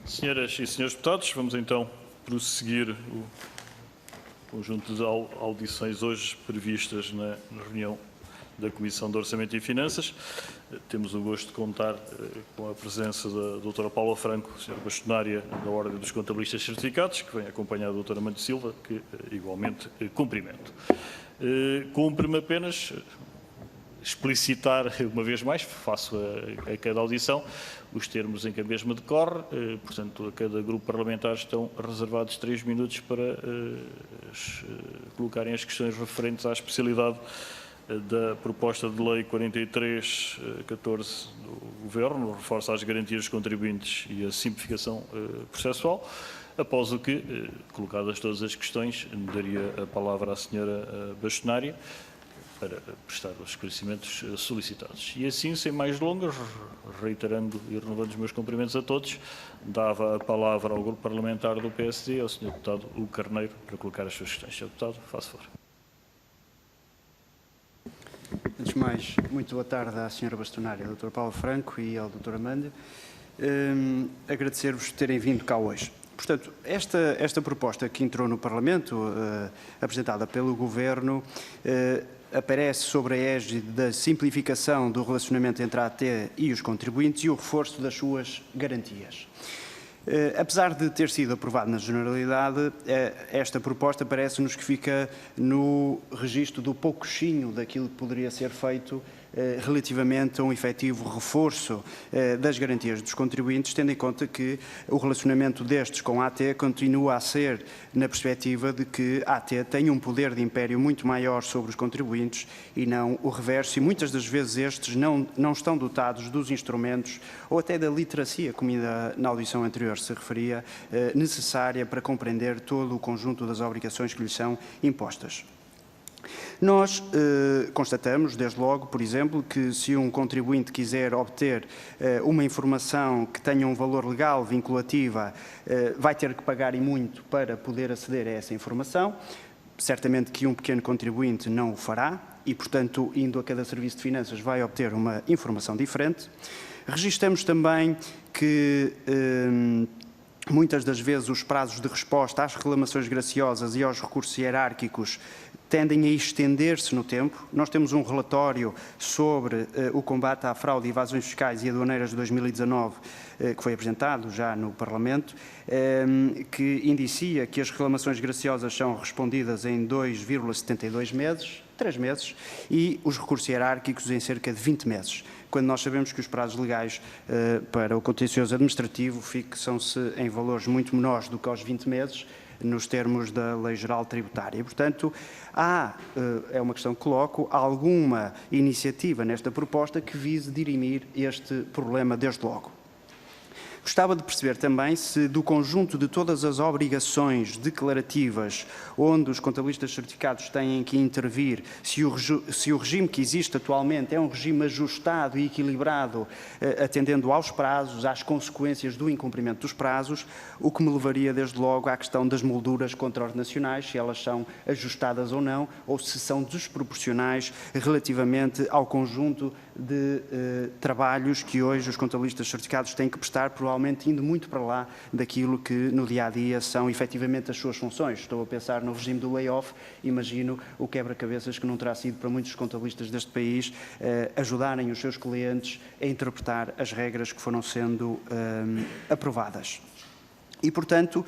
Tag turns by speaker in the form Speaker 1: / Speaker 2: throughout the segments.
Speaker 1: Senhoras e senhores deputados, vamos então prosseguir o conjunto de audições hoje previstas na reunião da Comissão de Orçamento e Finanças. Temos o gosto de contar com a presença da doutora Paula Franco, senhora bastonária da Ordem dos Contabilistas Certificados, que vem acompanhada da doutora Amanda Silva, que igualmente cumprimento. Cumpre-me apenas explicitar uma vez mais, faço a cada audição, os termos em que a mesma decorre. Portanto, a cada grupo parlamentar estão reservados 3 minutos para colocarem as questões referentes à especialidade da proposta de lei 43/14 do Governo, reforça as garantias dos contribuintes e a simplificação processual. Após o que, colocadas todas as questões, daria a palavra à senhora bastonária para prestar os esclarecimentos solicitados. E assim, sem mais delongas, reiterando e renovando os meus cumprimentos a todos, dava a palavra ao grupo parlamentar do PSD, ao senhor deputado Hugo Carneiro, para colocar as suas questões. Senhor deputado, faça favor.
Speaker 2: Antes de mais, muito boa tarde à senhora bastonária, à doutora Paula Franco e ao doutor Amanda. Agradecer-vos por terem vindo cá hoje. Portanto, esta proposta que entrou no Parlamento, apresentada pelo Governo, aparece sobre a égide da simplificação do relacionamento entre a AT e os contribuintes e o reforço das suas garantias. Apesar de ter sido aprovado na generalidade, esta proposta parece-nos que fica no registro do pouquinho daquilo que poderia ser feito relativamente a um efetivo reforço das garantias dos contribuintes, tendo em conta que o relacionamento destes com a AT continua a ser na perspectiva de que a AT tem um poder de império muito maior sobre os contribuintes e não o reverso, e muitas das vezes estes não estão dotados dos instrumentos ou até da literacia, como na audição anterior se referia, necessária para compreender todo o conjunto das obrigações que lhes são impostas. Nós constatamos, desde logo, por exemplo, que se um contribuinte quiser obter uma informação que tenha um valor legal vinculativa, vai ter que pagar e muito para poder aceder a essa informação. Certamente que um pequeno contribuinte não o fará e, portanto, indo a cada serviço de finanças, vai obter uma informação diferente. Registramos também que muitas das vezes os prazos de resposta às reclamações graciosas e aos recursos hierárquicos tendem a estender-se no tempo. Nós temos um relatório sobre o combate à fraude e evasões fiscais e aduaneiras de 2019, que foi apresentado já no Parlamento, que indicia que as reclamações graciosas são respondidas em 2,72 meses, 3 meses, e os recursos hierárquicos em cerca de 20 meses, quando nós sabemos que os prazos legais para o contencioso administrativo fixam-se em valores muito menores do que aos 20 meses, nos termos da Lei Geral Tributária. E, portanto, é uma questão que coloco, alguma iniciativa nesta proposta que vise dirimir este problema desde logo. Gostava de perceber também se, do conjunto de todas as obrigações declarativas onde os contabilistas certificados têm que intervir, se o regime que existe atualmente é um regime ajustado e equilibrado, atendendo aos prazos, às consequências do incumprimento dos prazos, o que me levaria desde logo à questão das molduras contraordenacionais, se elas são ajustadas ou não, ou se são desproporcionais relativamente ao conjunto de trabalhos que hoje os contabilistas certificados têm que prestar, provavelmente indo muito para lá daquilo que no dia-a-dia são efetivamente as suas funções. Estou a pensar no regime do layoff, imagino o quebra-cabeças que não terá sido para muitos contabilistas deste país ajudarem os seus clientes a interpretar as regras que foram sendo aprovadas. E, portanto,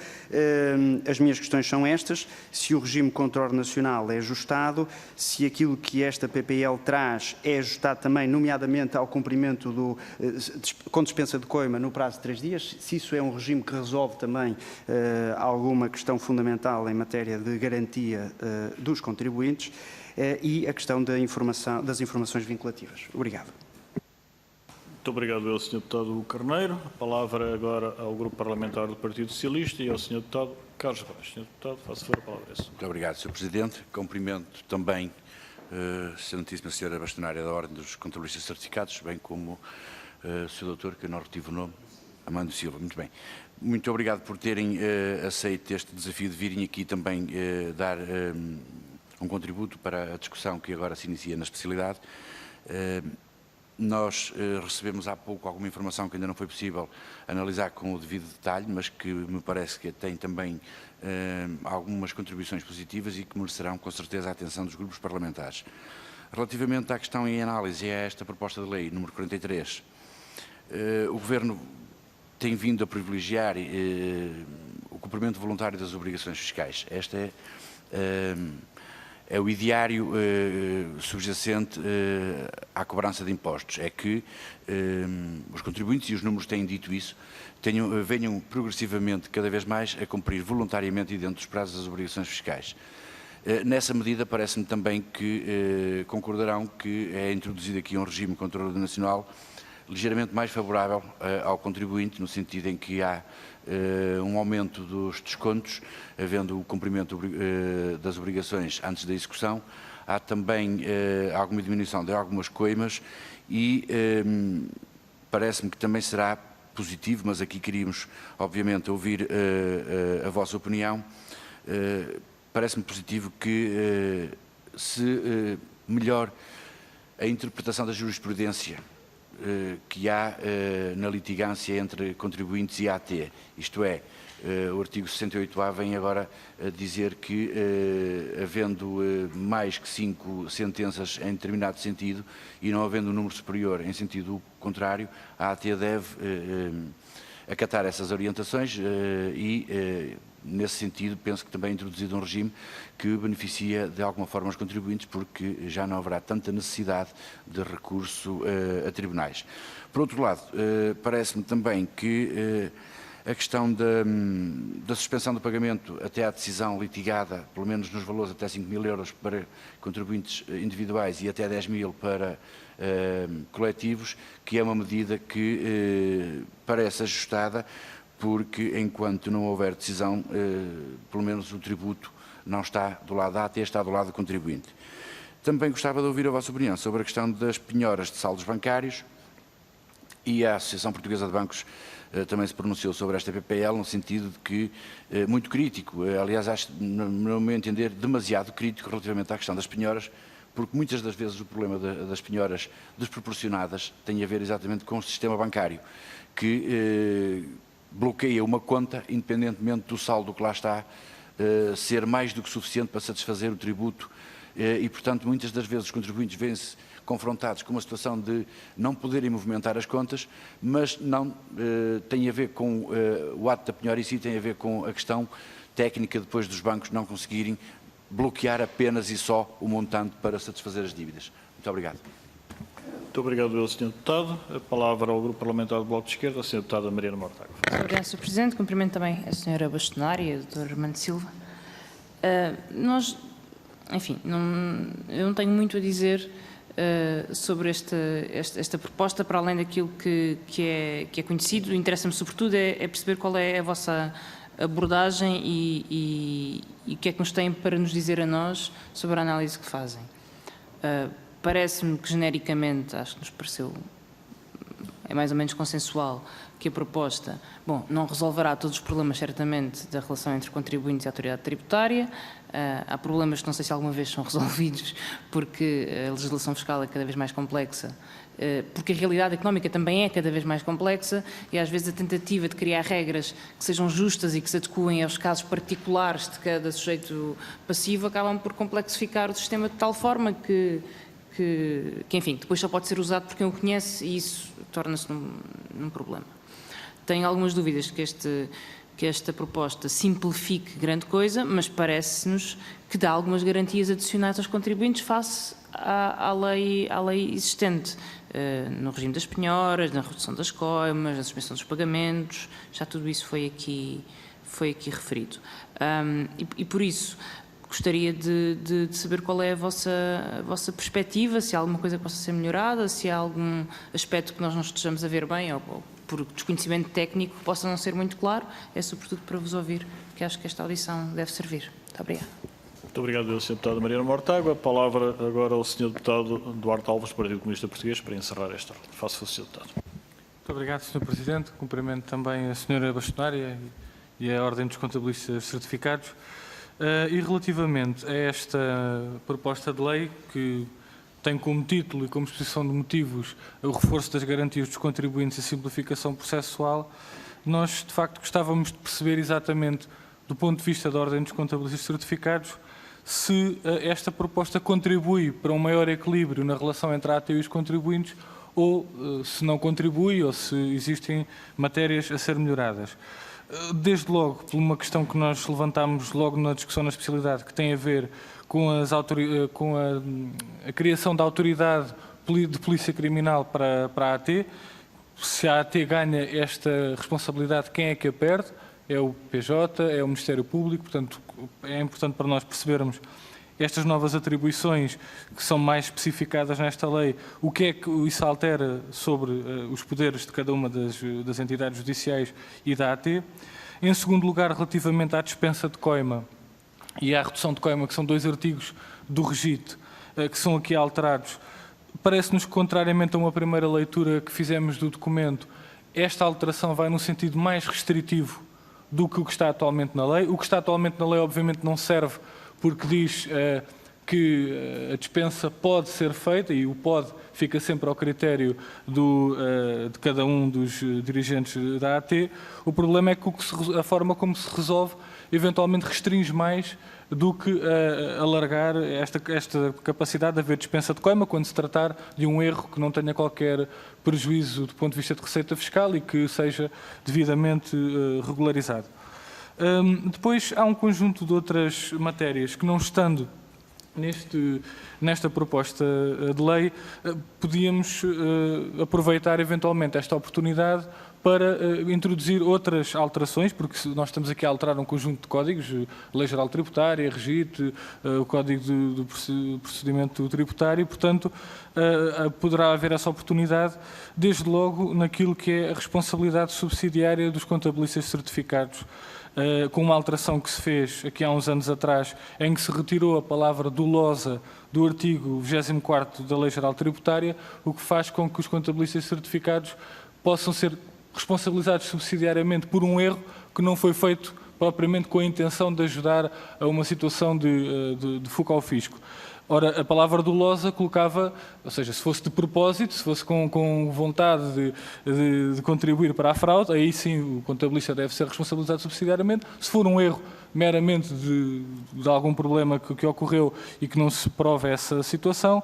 Speaker 2: as minhas questões são estas: se o regime contraordenacional é ajustado, se aquilo que esta PPL traz é ajustado também, nomeadamente ao cumprimento com dispensa de coima no prazo de 3 dias, se isso é um regime que resolve também alguma questão fundamental em matéria de garantia dos contribuintes, e a questão das informações vinculativas. Obrigado.
Speaker 1: Muito obrigado, Sr. Deputado Carneiro. A palavra agora ao Grupo Parlamentar do Partido Socialista e ao Sr. Deputado Carlos Reis. Sr. Deputado, faça favor a palavra.
Speaker 3: Muito obrigado, Sr. Presidente. Cumprimento também a Excelentíssima Senhora Bastonária da Ordem dos Contabilistas Certificados, bem como o Sr. Doutor, que eu não retive o nome, Amando Silva. Muito bem. Muito obrigado por terem aceito este desafio de virem aqui também dar um contributo para a discussão que agora se inicia na especialidade. nós recebemos há pouco alguma informação que ainda não foi possível analisar com o devido detalhe, mas que me parece que tem também algumas contribuições positivas e que merecerão com certeza a atenção dos grupos parlamentares. Relativamente à questão em análise e a esta proposta de lei número 43, o Governo tem vindo a privilegiar o cumprimento voluntário das obrigações fiscais. Este é o ideário subjacente à cobrança de impostos. É que os contribuintes, e os números têm dito isso, venham progressivamente, cada vez mais, a cumprir voluntariamente e dentro dos prazos das obrigações fiscais. Nessa medida, parece-me também que concordarão que é introduzido aqui um regime de controle nacional ligeiramente mais favorável ao contribuinte, no sentido em que há um aumento dos descontos, havendo o cumprimento das obrigações antes da execução, há também alguma diminuição de algumas coimas e parece-me que também será positivo, mas aqui queríamos, obviamente, ouvir a vossa opinião. Parece-me positivo que se melhore a interpretação da jurisprudência que há na litigância entre contribuintes e AT. Isto é, o artigo 68A vem agora a dizer que, havendo mais que 5 sentenças em determinado sentido e não havendo um número superior em sentido contrário, a AT deve acatar essas orientações e, nesse sentido, penso que também é introduzido um regime que beneficia de alguma forma os contribuintes, porque já não haverá tanta necessidade de recurso a tribunais. Por outro lado, parece-me também que a questão da suspensão do pagamento até à decisão litigada, pelo menos nos valores até 5.000 euros para contribuintes individuais e até 10.000 para coletivos, que é uma medida que parece ajustada, porque enquanto não houver decisão, pelo menos o tributo não está do lado da AT, está do lado do contribuinte. Também gostava de ouvir a vossa opinião sobre a questão das penhoras de saldos bancários, e a Associação Portuguesa de Bancos também se pronunciou sobre esta PPL, no sentido de que, muito crítico, aliás, acho, no meu entender, demasiado crítico relativamente à questão das penhoras, porque muitas das vezes o problema das penhoras desproporcionadas tem a ver exatamente com o sistema bancário, que bloqueia uma conta, independentemente do saldo que lá está, ser mais do que suficiente para satisfazer o tributo e, portanto, muitas das vezes os contribuintes vêm-se confrontados com uma situação de não poderem movimentar as contas, mas não tem a ver com o ato da penhora em si, tem a ver com a questão técnica depois dos bancos não conseguirem bloquear apenas e só o montante para satisfazer as dívidas. Muito obrigado.
Speaker 1: Muito obrigado, Sr. Deputado. A palavra ao Grupo Parlamentar do Bloco de Esquerda, a Sra. Deputada Mariana Mortágua.
Speaker 4: Muito obrigada, Sr. Presidente. Cumprimento também a Sra. Bastonária e a Dr. Armando Silva. Enfim, eu não tenho muito a dizer sobre esta proposta, para além daquilo que é conhecido. Interessa-me, sobretudo, é perceber qual é a vossa abordagem e o que é que nos têm para nos dizer a nós sobre a análise que fazem. Parece-me que, genericamente, acho que nos pareceu, é mais ou menos consensual, que a proposta, bom, não resolverá todos os problemas, certamente, da relação entre contribuintes e autoridade tributária. Há problemas que não sei se alguma vez são resolvidos, porque a legislação fiscal é cada vez mais complexa, porque a realidade económica também é cada vez mais complexa e, às vezes, a tentativa de criar regras que sejam justas e que se adequem aos casos particulares de cada sujeito passivo acabam por complexificar o sistema de tal forma que enfim, depois só pode ser usado por quem o conhece e isso torna-se num problema. Tenho algumas dúvidas que esta proposta simplifique grande coisa, mas parece-nos que dá algumas garantias adicionais aos contribuintes face à lei existente, no regime das penhoras, na redução das coimas, na suspensão dos pagamentos, já tudo isso foi aqui referido. E por isso, gostaria de saber qual é a vossa perspectiva, se há alguma coisa que possa ser melhorada, se há algum aspecto que nós não estejamos a ver bem ou por desconhecimento técnico que possa não ser muito claro. É sobretudo para vos ouvir que acho que esta audição deve servir. Muito obrigada.
Speaker 1: Muito obrigado, Sr. Deputado Mariana Mortágua. A palavra agora ao Sr. Deputado Duarte Alves, do Partido Comunista Português, para encerrar esta ordem. Faça-o, Sr. Deputado.
Speaker 5: Muito obrigado, Sr. Presidente. Cumprimento também a Sra. Bastonária e a Ordem dos Contabilistas Certificados. E relativamente a esta proposta de lei, que tem como título e como exposição de motivos o reforço das garantias dos contribuintes e simplificação processual, nós, de facto, gostávamos de perceber exatamente, do ponto de vista da Ordem dos Contabilistas Certificados, se esta proposta contribui para um maior equilíbrio na relação entre a AT e os contribuintes ou se não contribui ou se existem matérias a ser melhoradas. Desde logo, por uma questão que nós levantámos logo na discussão na especialidade, que tem a ver com, a criação da autoridade de polícia criminal para a AT. Se a AT ganha esta responsabilidade, quem é que a perde? É o PJ, é o Ministério Público, portanto, é importante para nós percebermos estas novas atribuições que são mais especificadas nesta lei, o que é que isso altera sobre os poderes de cada uma das entidades judiciais e da AT. Em segundo lugar, relativamente à dispensa de coima e à redução de coima, que são 2 artigos do REGIT, que são aqui alterados, parece-nos que, contrariamente a uma primeira leitura que fizemos do documento, esta alteração vai num sentido mais restritivo do que o que está atualmente na lei. O que está atualmente na lei, obviamente, não serve porque diz que a dispensa pode ser feita e o pode fica sempre ao critério de cada um dos dirigentes da AT. O problema é que a forma como se resolve eventualmente restringe mais do que alargar esta capacidade de haver dispensa de coima quando se tratar de um erro que não tenha qualquer prejuízo do ponto de vista de receita fiscal e que seja devidamente regularizado. Depois há um conjunto de outras matérias que, não estando nesta proposta de lei, podíamos aproveitar eventualmente esta oportunidade para introduzir outras alterações, porque nós estamos aqui a alterar um conjunto de códigos, Lei Geral Tributária, REGIT, o Código do Procedimento Tributário, portanto, poderá haver essa oportunidade, desde logo naquilo que é a responsabilidade subsidiária dos contabilistas certificados, com uma alteração que se fez aqui há uns anos atrás, em que se retirou a palavra dolosa do artigo 24º da Lei Geral Tributária, o que faz com que os contabilistas certificados possam ser responsabilizados subsidiariamente por um erro que não foi feito propriamente com a intenção de ajudar a uma situação de fuga ao fisco. Ora, a palavra dolosa colocava, ou seja, se fosse de propósito, se fosse com vontade de contribuir para a fraude, aí sim o contabilista deve ser responsabilizado subsidiariamente. Se for um erro meramente de algum problema que ocorreu e que não se prova essa situação,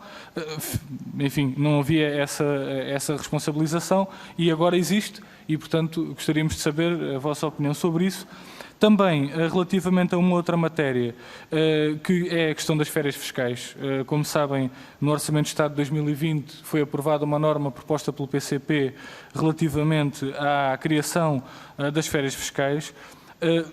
Speaker 5: enfim, não havia essa responsabilização e agora existe e, portanto, gostaríamos de saber a vossa opinião sobre isso. Também, relativamente a uma outra matéria, que é a questão das férias fiscais. Como sabem, no Orçamento de Estado de 2020 foi aprovada uma norma proposta pelo PCP relativamente à criação das férias fiscais.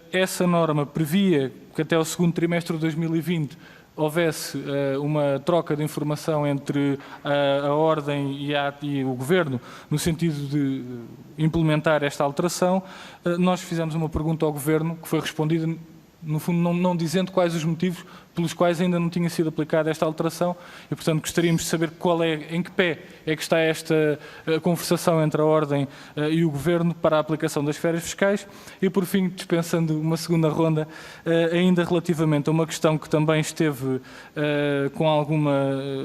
Speaker 5: Essa norma previa que até o segundo trimestre de 2020 houvesse uma troca de informação entre a Ordem e o Governo, no sentido de implementar esta alteração. Nós fizemos uma pergunta ao Governo, que foi respondida, no fundo, não dizendo quais os motivos pelos quais ainda não tinha sido aplicada esta alteração e, portanto, gostaríamos de saber em que pé é que está esta conversação entre a Ordem e o Governo para a aplicação das férias fiscais. E, por fim, dispensando uma segunda ronda, ainda relativamente a uma questão que também esteve com alguma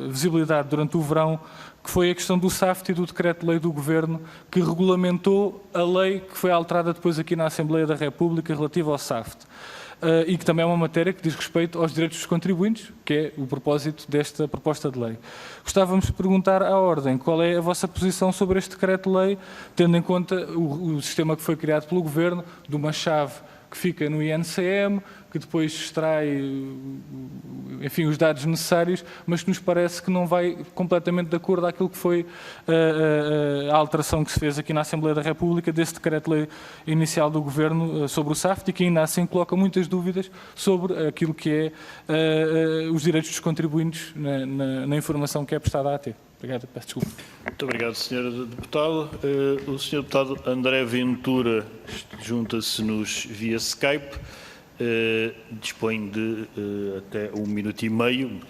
Speaker 5: visibilidade durante o verão, que foi a questão do SAFT e do Decreto-Lei do Governo, que regulamentou a lei que foi alterada depois aqui na Assembleia da República relativa ao SAFT. E que também é uma matéria que diz respeito aos direitos dos contribuintes, que é o propósito desta proposta de lei. Gostávamos de perguntar à Ordem qual é a vossa posição sobre este decreto-lei, tendo em conta o sistema que foi criado pelo Governo, de uma chave que fica no INCM, que depois extrai, enfim, os dados necessários, mas que nos parece que não vai completamente de acordo àquilo que foi a alteração que se fez aqui na Assembleia da República desse decreto-lei inicial do Governo sobre o SAFT e que ainda assim coloca muitas dúvidas sobre aquilo que é os direitos dos contribuintes na informação que é prestada à AT. Obrigado, peço desculpa.
Speaker 1: Muito obrigado, Sr. Deputado. O Sr. Deputado André Ventura junta-se-nos via Skype. Dispõe de até 1 minuto e meio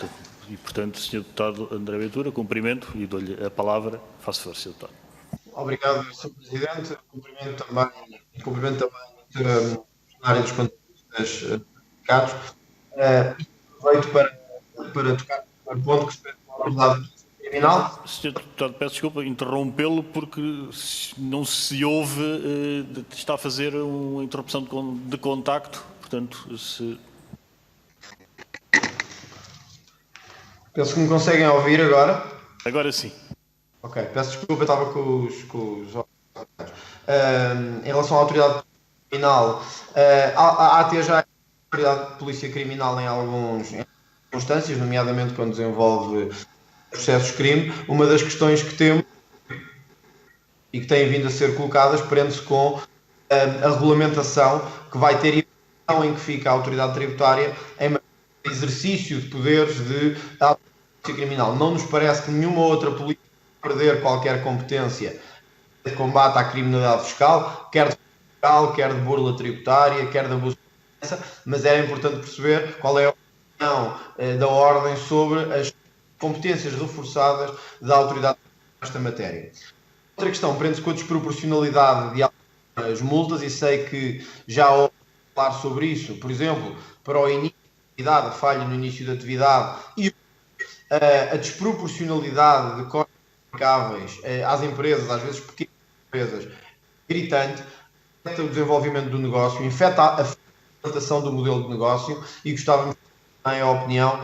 Speaker 1: e, portanto, Sr. Deputado André Ventura, cumprimento e dou-lhe a palavra. Faça favor, Sr. Deputado.
Speaker 6: Obrigado, Sr. Presidente. Cumprimento também a funcionária dos contabilistas certificados. Aproveito para tocar no ponto que respeita à autoridade criminal.
Speaker 1: Sr. Deputado, peço desculpa interrompê-lo porque não se ouve, está a fazer uma interrupção de contacto, portanto, se...
Speaker 6: Penso que me conseguem ouvir agora.
Speaker 1: Agora sim.
Speaker 6: Ok, peço desculpa, eu estava com os... em relação à autoridade criminal, há até já a autoridade de polícia criminal em algumas circunstâncias, nomeadamente quando desenvolve processos de crime. Uma das questões que temos e que têm vindo a ser colocadas prende-se com a regulamentação que vai ter em que fica a autoridade tributária em exercício de poderes de polícia criminal. Não nos parece que nenhuma outra polícia perder qualquer competência de combate à criminalidade fiscal, quer de fiscal, quer de burla tributária, quer de abuso de confiança, mas era importante perceber qual é a opinião da Ordem sobre as competências reforçadas da autoridade nesta matéria. Outra questão prende-se com a desproporcionalidade de algumas multas, e sei que já ouvi falar sobre isso, por exemplo, para o início da atividade, a falha no início da atividade e a desproporcionalidade de costos aplicáveis às empresas, às vezes pequenas empresas, gritante, afeta o desenvolvimento do negócio, afeta a implementação do modelo de negócio, e gostávamos também a opinião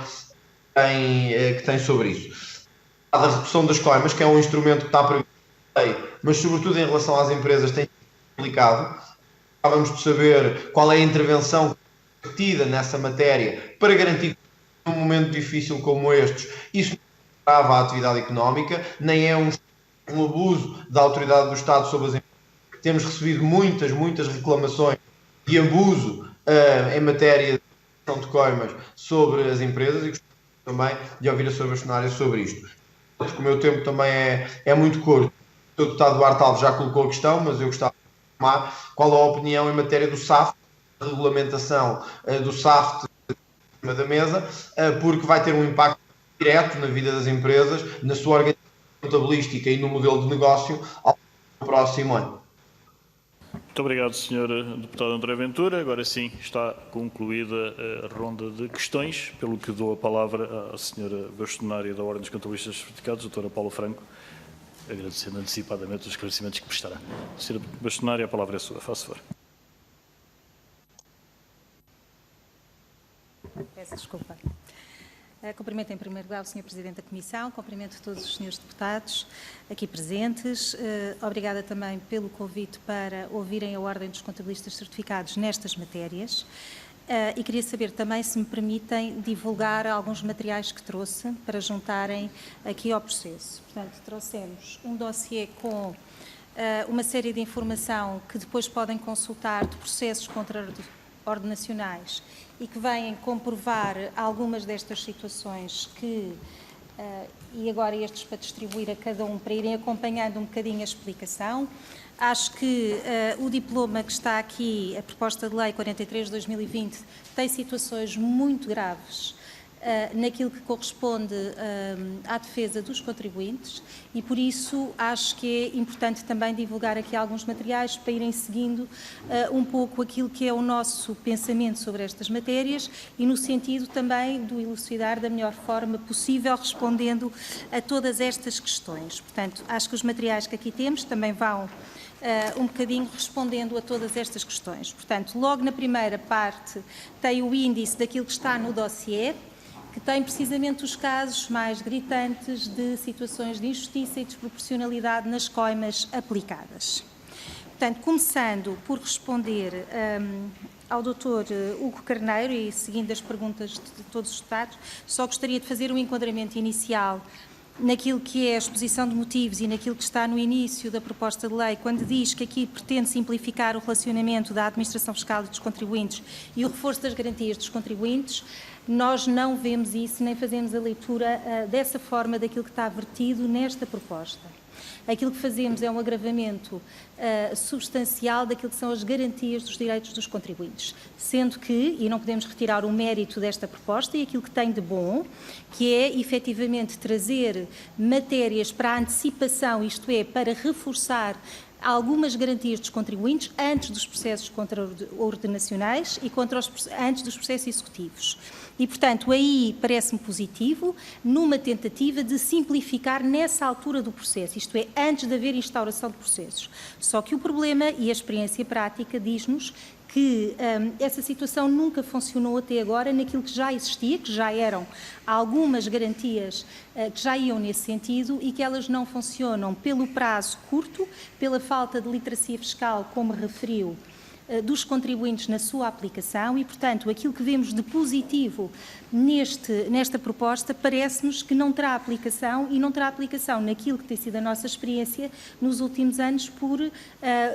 Speaker 6: que tem sobre isso. A redução das coimas, que é um instrumento que está previsto, mas sobretudo em relação às empresas tem sido aplicado. Gostávamos de saber qual é a intervenção tida nessa matéria para garantir que num momento difícil como estes, isso não agrava a atividade económica, nem é um abuso da autoridade do Estado sobre as empresas. Temos recebido muitas reclamações de abuso em matéria de coimas sobre as empresas, e gostamos também de ouvir a Sra. Bastonária sobre isto. Porque o meu tempo também é muito curto. O Sr. Deputado Duarte Alves já colocou a questão, mas eu gostava de informar qual a opinião em matéria do SAFT, a regulamentação do SAFT em cima da mesa, porque vai ter um impacto direto na vida das empresas, na sua organização contabilística e no modelo de negócio ao próximo ano.
Speaker 1: Muito obrigado, Sr. Deputado André Ventura. Agora sim está concluída a ronda de questões, pelo que dou a palavra à Sra. Bastonária da Ordem dos Contabilistas Certificados, Dra. Paula Franco, agradecendo antecipadamente os esclarecimentos que prestará. Sra. Bastonária, a palavra é sua. Faça favor.
Speaker 7: Peço desculpa. Cumprimento em primeiro lugar o Sr. Presidente da Comissão, cumprimento todos os senhores deputados aqui presentes. Obrigada também pelo convite para ouvirem a Ordem dos Contabilistas Certificados nestas matérias. E queria saber também se me permitem divulgar alguns materiais que trouxe para juntarem aqui ao processo. Portanto, trouxemos um dossiê com uma série de informação que depois podem consultar de processos contraordenacionais e que vêm comprovar algumas destas situações e agora estes para distribuir a cada um, para irem acompanhando um bocadinho a explicação. Acho que o diploma que está aqui, a proposta de lei 43 de 2020, tem situações muito graves naquilo que corresponde à defesa dos contribuintes, e por isso acho que é importante também divulgar aqui alguns materiais para irem seguindo um pouco aquilo que é o nosso pensamento sobre estas matérias e no sentido também de elucidar da melhor forma possível, respondendo a todas estas questões. Portanto, acho que os materiais que aqui temos também vão um bocadinho respondendo a todas estas questões. Portanto, logo na primeira parte tem o índice daquilo que está no dossiê, que tem precisamente os casos mais gritantes de situações de injustiça e desproporcionalidade nas coimas aplicadas. Portanto, começando por responder ao Dr. Hugo Carneiro e seguindo as perguntas de todos os deputados, só gostaria de fazer um enquadramento inicial naquilo que é a exposição de motivos e naquilo que está no início da proposta de lei, quando diz que aqui pretende simplificar o relacionamento da administração fiscal e dos contribuintes e o reforço das garantias dos contribuintes. Nós não vemos isso, nem fazemos a leitura dessa forma daquilo que está vertido nesta proposta. Aquilo que fazemos é um agravamento substancial daquilo que são as garantias dos direitos dos contribuintes, sendo que, e não podemos retirar o mérito desta proposta e aquilo que tem de bom, que é efetivamente trazer matérias para a antecipação, isto é, para reforçar algumas garantias dos contribuintes antes dos processos contraordenacionais e antes dos processos executivos. E, portanto, aí parece-me positivo, numa tentativa de simplificar nessa altura do processo, isto é, antes de haver instauração de processos. Só que o problema e a experiência prática diz-nos que essa situação nunca funcionou até agora naquilo que já existia, que já eram algumas garantias que já iam nesse sentido e que elas não funcionam pelo prazo curto, pela falta de literacia fiscal, como referiu, dos contribuintes na sua aplicação e, portanto, aquilo que vemos de positivo nesta proposta parece-nos que não terá aplicação e não terá aplicação naquilo que tem sido a nossa experiência nos últimos anos por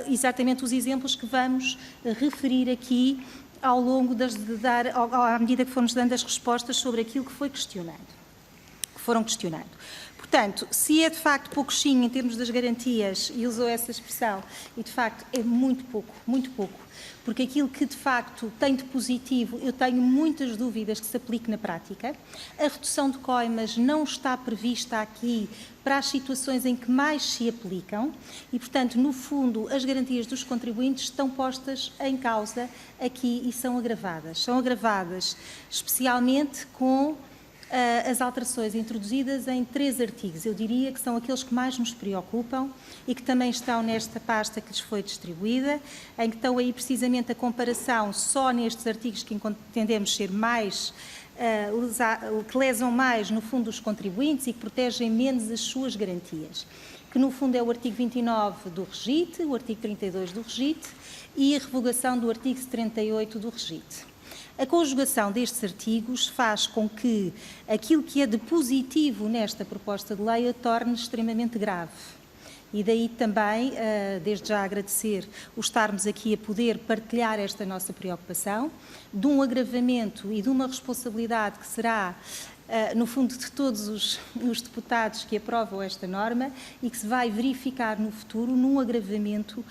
Speaker 7: exatamente os exemplos que vamos referir aqui ao longo à medida que formos dando as respostas sobre aquilo que foram questionando. Portanto, se é de facto pouquinho em termos das garantias, e usou essa expressão, e de facto é muito pouco, porque aquilo que de facto tem de positivo, eu tenho muitas dúvidas que se aplique na prática. A redução de coimas não está prevista aqui para as situações em que mais se aplicam e, portanto, no fundo, as garantias dos contribuintes estão postas em causa aqui e são agravadas. São agravadas especialmente com as alterações introduzidas em 3 artigos, eu diria que são aqueles que mais nos preocupam e que também estão nesta pasta que lhes foi distribuída, em que estão aí precisamente a comparação só nestes artigos que entendemos ser mais, que lesam mais no fundo os contribuintes e que protegem menos as suas garantias, que no fundo é o artigo 29 do REGIT, o artigo 32 do REGIT e a revogação do artigo 78 do REGIT. A conjugação destes artigos faz com que aquilo que é de positivo nesta proposta de lei a torne extremamente grave. E daí também, desde já agradecer o estarmos aqui a poder partilhar esta nossa preocupação, de um agravamento e de uma responsabilidade que será, no fundo, de todos os deputados que aprovam esta norma e que se vai verificar no futuro num agravamento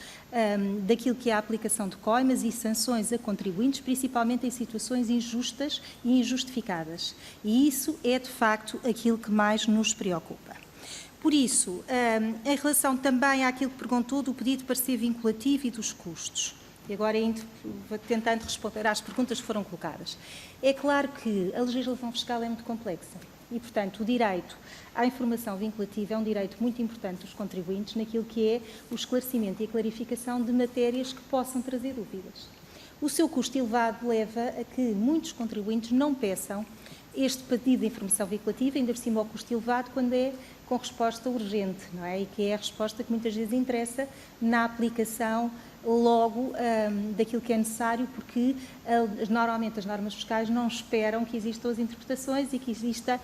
Speaker 7: daquilo que é a aplicação de coimas e sanções a contribuintes, principalmente em situações injustas e injustificadas. E isso é, de facto, aquilo que mais nos preocupa. Por isso, em relação também àquilo que perguntou do pedido para ser vinculativo e dos custos, e agora tentando responder às perguntas que foram colocadas. É claro que a legislação fiscal é muito complexa e, portanto, o direito à informação vinculativa é um direito muito importante dos contribuintes naquilo que é o esclarecimento e a clarificação de matérias que possam trazer dúvidas. O seu custo elevado leva a que muitos contribuintes não peçam este pedido de informação vinculativa, ainda por cima ao custo elevado, quando é com resposta urgente, não é? E que é a resposta que muitas vezes interessa na aplicação logo daquilo que é necessário, porque normalmente as normas fiscais não esperam que existam as interpretações e que exista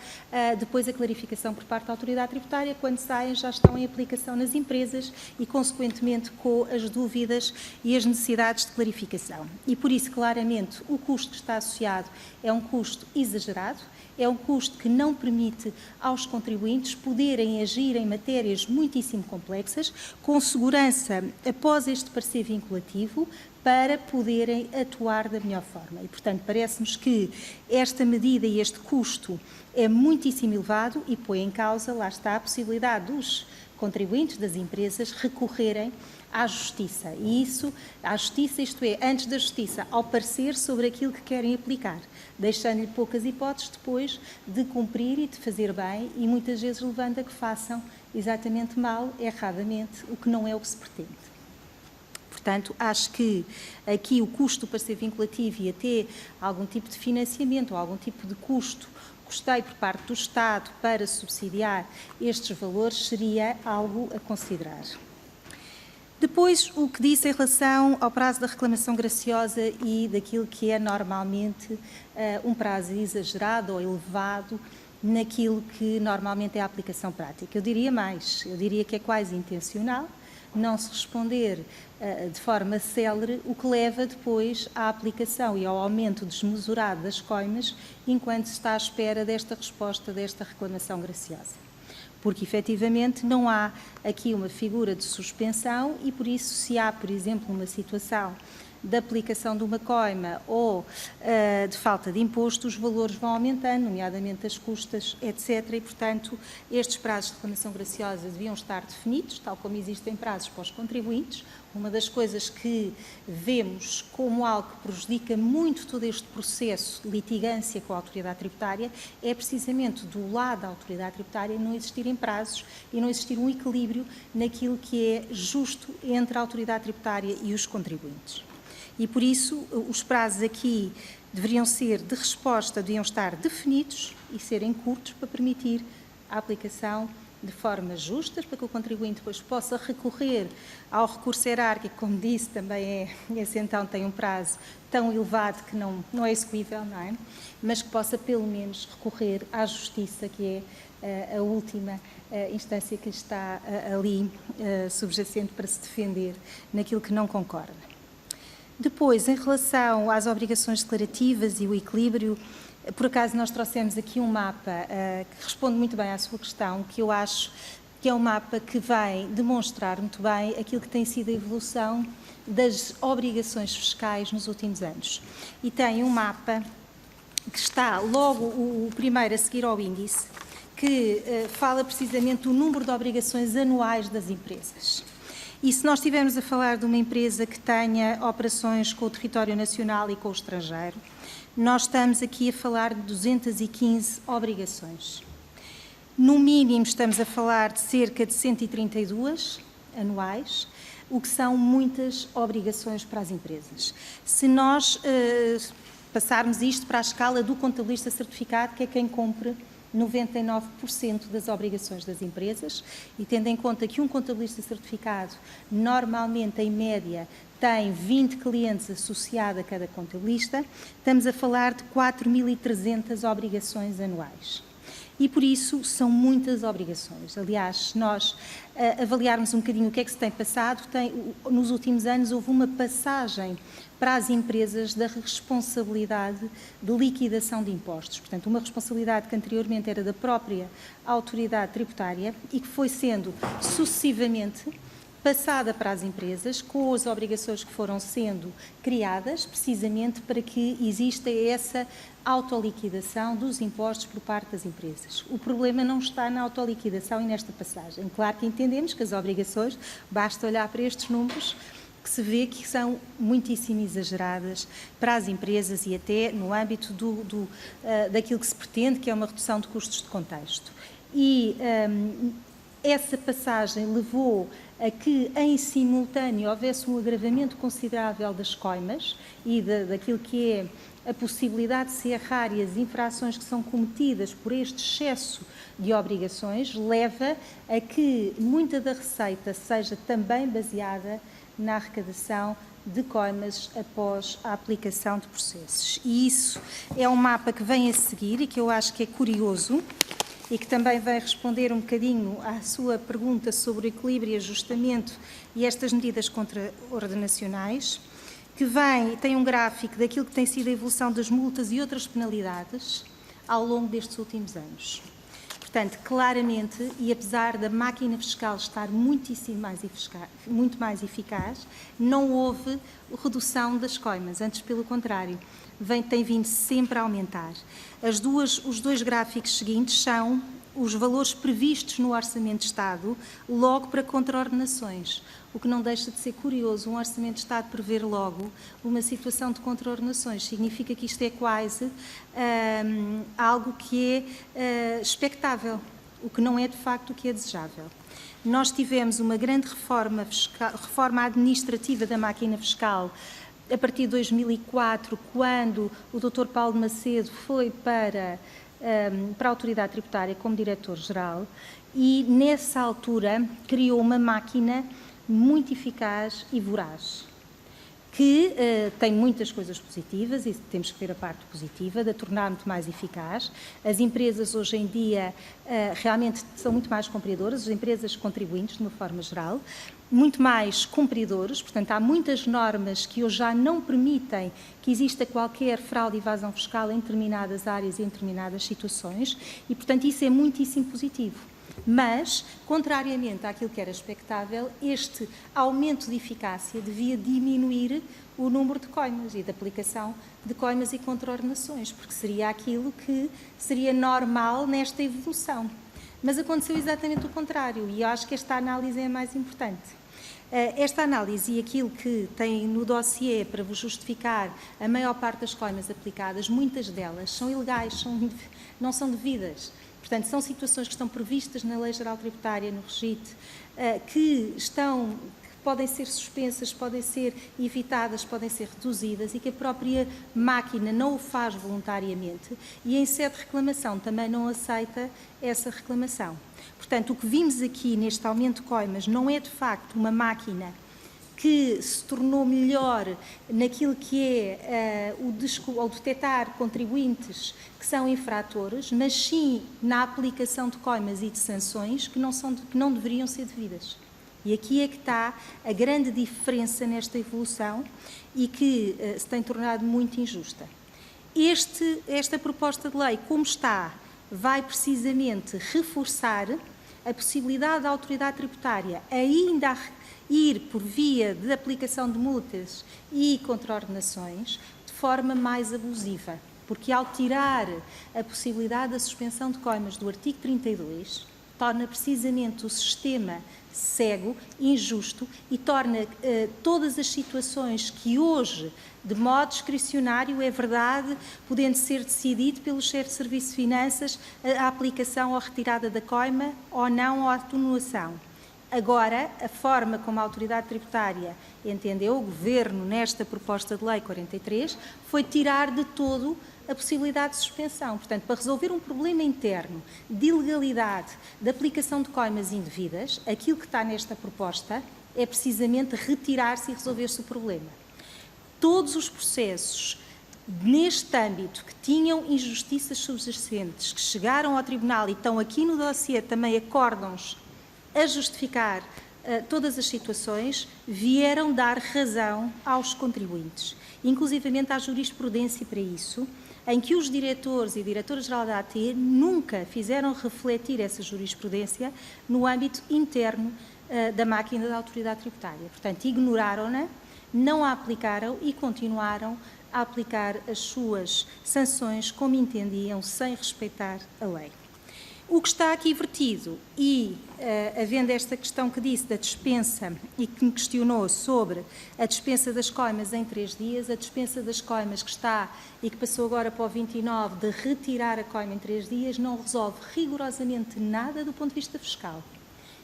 Speaker 7: depois a clarificação por parte da autoridade tributária, quando saem já estão em aplicação nas empresas e, consequentemente, com as dúvidas e as necessidades de clarificação. E, por isso, claramente, o custo que está associado é um custo exagerado, é um custo que não permite aos contribuintes poderem agir em matérias muitíssimo complexas, com segurança após este parecer vinculativo, para poderem atuar da melhor forma. E, portanto, parece-nos que esta medida e este custo é muitíssimo elevado e põe em causa, lá está, a possibilidade dos contribuintes, das empresas, recorrerem à Justiça. E isso, à Justiça, isto é, antes da Justiça, ao parecer sobre aquilo que querem aplicar, deixando-lhe poucas hipóteses depois de cumprir e de fazer bem e muitas vezes levando a que façam exatamente mal, erradamente, o que não é o que se pretende. Portanto, acho que aqui o custo para ser vinculativo e até algum tipo de financiamento ou algum tipo de custeio por parte do Estado para subsidiar estes valores seria algo a considerar. Depois, o que disse em relação ao prazo da reclamação graciosa e daquilo que é normalmente um prazo exagerado ou elevado naquilo que normalmente é a aplicação prática. Eu diria mais, eu diria que é quase intencional não se responder de forma célere, o que leva depois à aplicação e ao aumento desmesurado das coimas enquanto se está à espera desta resposta, desta reclamação graciosa. Porque, efetivamente, não há aqui uma figura de suspensão e, por isso, se há, por exemplo, uma situação de aplicação de uma coima ou de falta de imposto, os valores vão aumentando, nomeadamente as custas, etc. E, portanto, estes prazos de reclamação graciosa deviam estar definidos, tal como existem prazos para os contribuintes. Uma das coisas que vemos como algo que prejudica muito todo este processo de litigância com a autoridade tributária é precisamente do lado da autoridade tributária não existirem prazos e não existir um equilíbrio naquilo que é justo entre a autoridade tributária e os contribuintes. E por isso os prazos aqui deveriam ser de resposta, deviam estar definidos e serem curtos para permitir a aplicação de forma justa, para que o contribuinte depois possa recorrer ao recurso hierárquico, como disse, também esse então tem um prazo tão elevado que não é execuível, não é? Mas que possa pelo menos recorrer à justiça, que é a última instância que está ali subjacente para se defender naquilo que não concorda. Depois, em relação às obrigações declarativas e o equilíbrio, por acaso nós trouxemos aqui um mapa que responde muito bem à sua questão, que eu acho que é um mapa que vai demonstrar muito bem aquilo que tem sido a evolução das obrigações fiscais nos últimos anos. E tem um mapa que está logo o primeiro a seguir ao índice, que fala precisamente do número de obrigações anuais das empresas. E se nós estivermos a falar de uma empresa que tenha operações com o território nacional e com o estrangeiro, nós estamos aqui a falar de 215 obrigações. No mínimo estamos a falar de cerca de 132 anuais, o que são muitas obrigações para as empresas. Se nós passarmos isto para a escala do contabilista certificado, que é quem cumpre 99% das obrigações das empresas, e tendo em conta que um contabilista certificado normalmente, em média, tem 20 clientes associados a cada contabilista, estamos a falar de 4.300 obrigações anuais. E, por isso, são muitas obrigações. Aliás, se nós avaliarmos um bocadinho o que é que se tem passado, nos últimos anos houve uma passagem para as empresas da responsabilidade de liquidação de impostos. Portanto, uma responsabilidade que anteriormente era da própria autoridade tributária e que foi sendo sucessivamente passada para as empresas, com as obrigações que foram sendo criadas, precisamente para que exista essa autoliquidação dos impostos por parte das empresas. O problema não está na autoliquidação e nesta passagem. Claro que entendemos que as obrigações, basta olhar para estes números, que se vê que são muitíssimo exageradas para as empresas e até no âmbito daquilo que se pretende, que é uma redução de custos de contexto. E essa passagem levou a que, em simultâneo, houvesse um agravamento considerável das coimas e daquilo que é a possibilidade de se errar e as infrações que são cometidas por este excesso de obrigações, leva a que muita da receita seja também baseada na arrecadação de coimas após a aplicação de processos. E isso é um mapa que vem a seguir e que eu acho que é curioso e que também vai responder um bocadinho à sua pergunta sobre o equilíbrio e ajustamento e estas medidas contraordenacionais, que tem um gráfico daquilo que tem sido a evolução das multas e outras penalidades ao longo destes últimos anos. Portanto, claramente, e apesar da máquina fiscal estar muito mais eficaz, não houve redução das coimas, antes pelo contrário, tem vindo sempre a aumentar. Os dois gráficos seguintes são os valores previstos no Orçamento de Estado logo para contraordenações, o que não deixa de ser curioso, um Orçamento de Estado prever logo uma situação de contraordenações. Significa que isto é quase algo que é expectável, o que não é de facto o que é desejável. Nós tivemos uma grande reforma administrativa da máquina fiscal a partir de 2004, quando o Dr. Paulo Macedo foi para a Autoridade Tributária como Diretor-Geral e, nessa altura, criou uma máquina muito eficaz e voraz, que tem muitas coisas positivas e temos que ver a parte positiva, de a tornar muito mais eficaz. As empresas hoje em dia realmente são muito mais cumpridoras, as empresas contribuintes, de uma forma geral, muito mais cumpridores, portanto há muitas normas que hoje já não permitem que exista qualquer fraude e evasão fiscal em determinadas áreas e em determinadas situações e, portanto, isso é muitíssimo positivo. Mas, contrariamente àquilo que era expectável, este aumento de eficácia devia diminuir o número de coimas e de aplicação de coimas e contraordenações, porque seria aquilo que seria normal nesta evolução. Mas aconteceu exatamente o contrário, e eu acho que esta análise é a mais importante. Esta análise e aquilo que tem no dossiê para vos justificar a maior parte das coimas aplicadas, muitas delas são ilegais, não são devidas. Portanto, são situações que estão previstas na Lei Geral Tributária, no REGIT, que podem ser suspensas, podem ser evitadas, podem ser reduzidas e que a própria máquina não o faz voluntariamente e, em sede de reclamação, também não aceita essa reclamação. Portanto, o que vimos aqui neste aumento de coimas não é, de facto, uma máquina que se tornou melhor naquilo que é o detectar contribuintes que são infratores, mas sim na aplicação de coimas e de sanções que não deveriam ser devidas. E aqui é que está a grande diferença nesta evolução e que se tem tornado muito injusta. Esta proposta de lei, como está, vai precisamente reforçar a possibilidade da autoridade tributária ainda ir por via de aplicação de multas e contraordenações de forma mais abusiva, porque ao tirar a possibilidade da suspensão de coimas do artigo 32, torna precisamente o sistema cego, injusto e torna todas as situações que hoje, de modo discricionário, é verdade, podendo ser decidido pelo chefe de Serviço de Finanças a aplicação ou retirada da coima ou não, ou a atenuação. Agora, a forma como a autoridade tributária entendeu, o Governo, nesta proposta de lei 43, foi tirar de todo a possibilidade de suspensão. Portanto, para resolver um problema interno de ilegalidade, de aplicação de coimas indevidas, aquilo que está nesta proposta é precisamente retirar-se e resolver-se o problema. Todos os processos neste âmbito que tinham injustiças subjacentes, que chegaram ao Tribunal e estão aqui no dossiê também acórdãos a justificar todas as situações, vieram dar razão aos contribuintes. Inclusivamente há jurisprudência para isso, em que os diretores e diretora-geral da AT nunca fizeram refletir essa jurisprudência no âmbito interno da máquina da autoridade tributária. Portanto, ignoraram-na, não a aplicaram e continuaram a aplicar as suas sanções como entendiam, sem respeitar a lei. O que está aqui vertido e, havendo esta questão que disse da dispensa e que me questionou sobre a dispensa das coimas em 3 dias, a dispensa das coimas que está e que passou agora para o 29 de retirar a coima em 3 dias, não resolve rigorosamente nada do ponto de vista fiscal.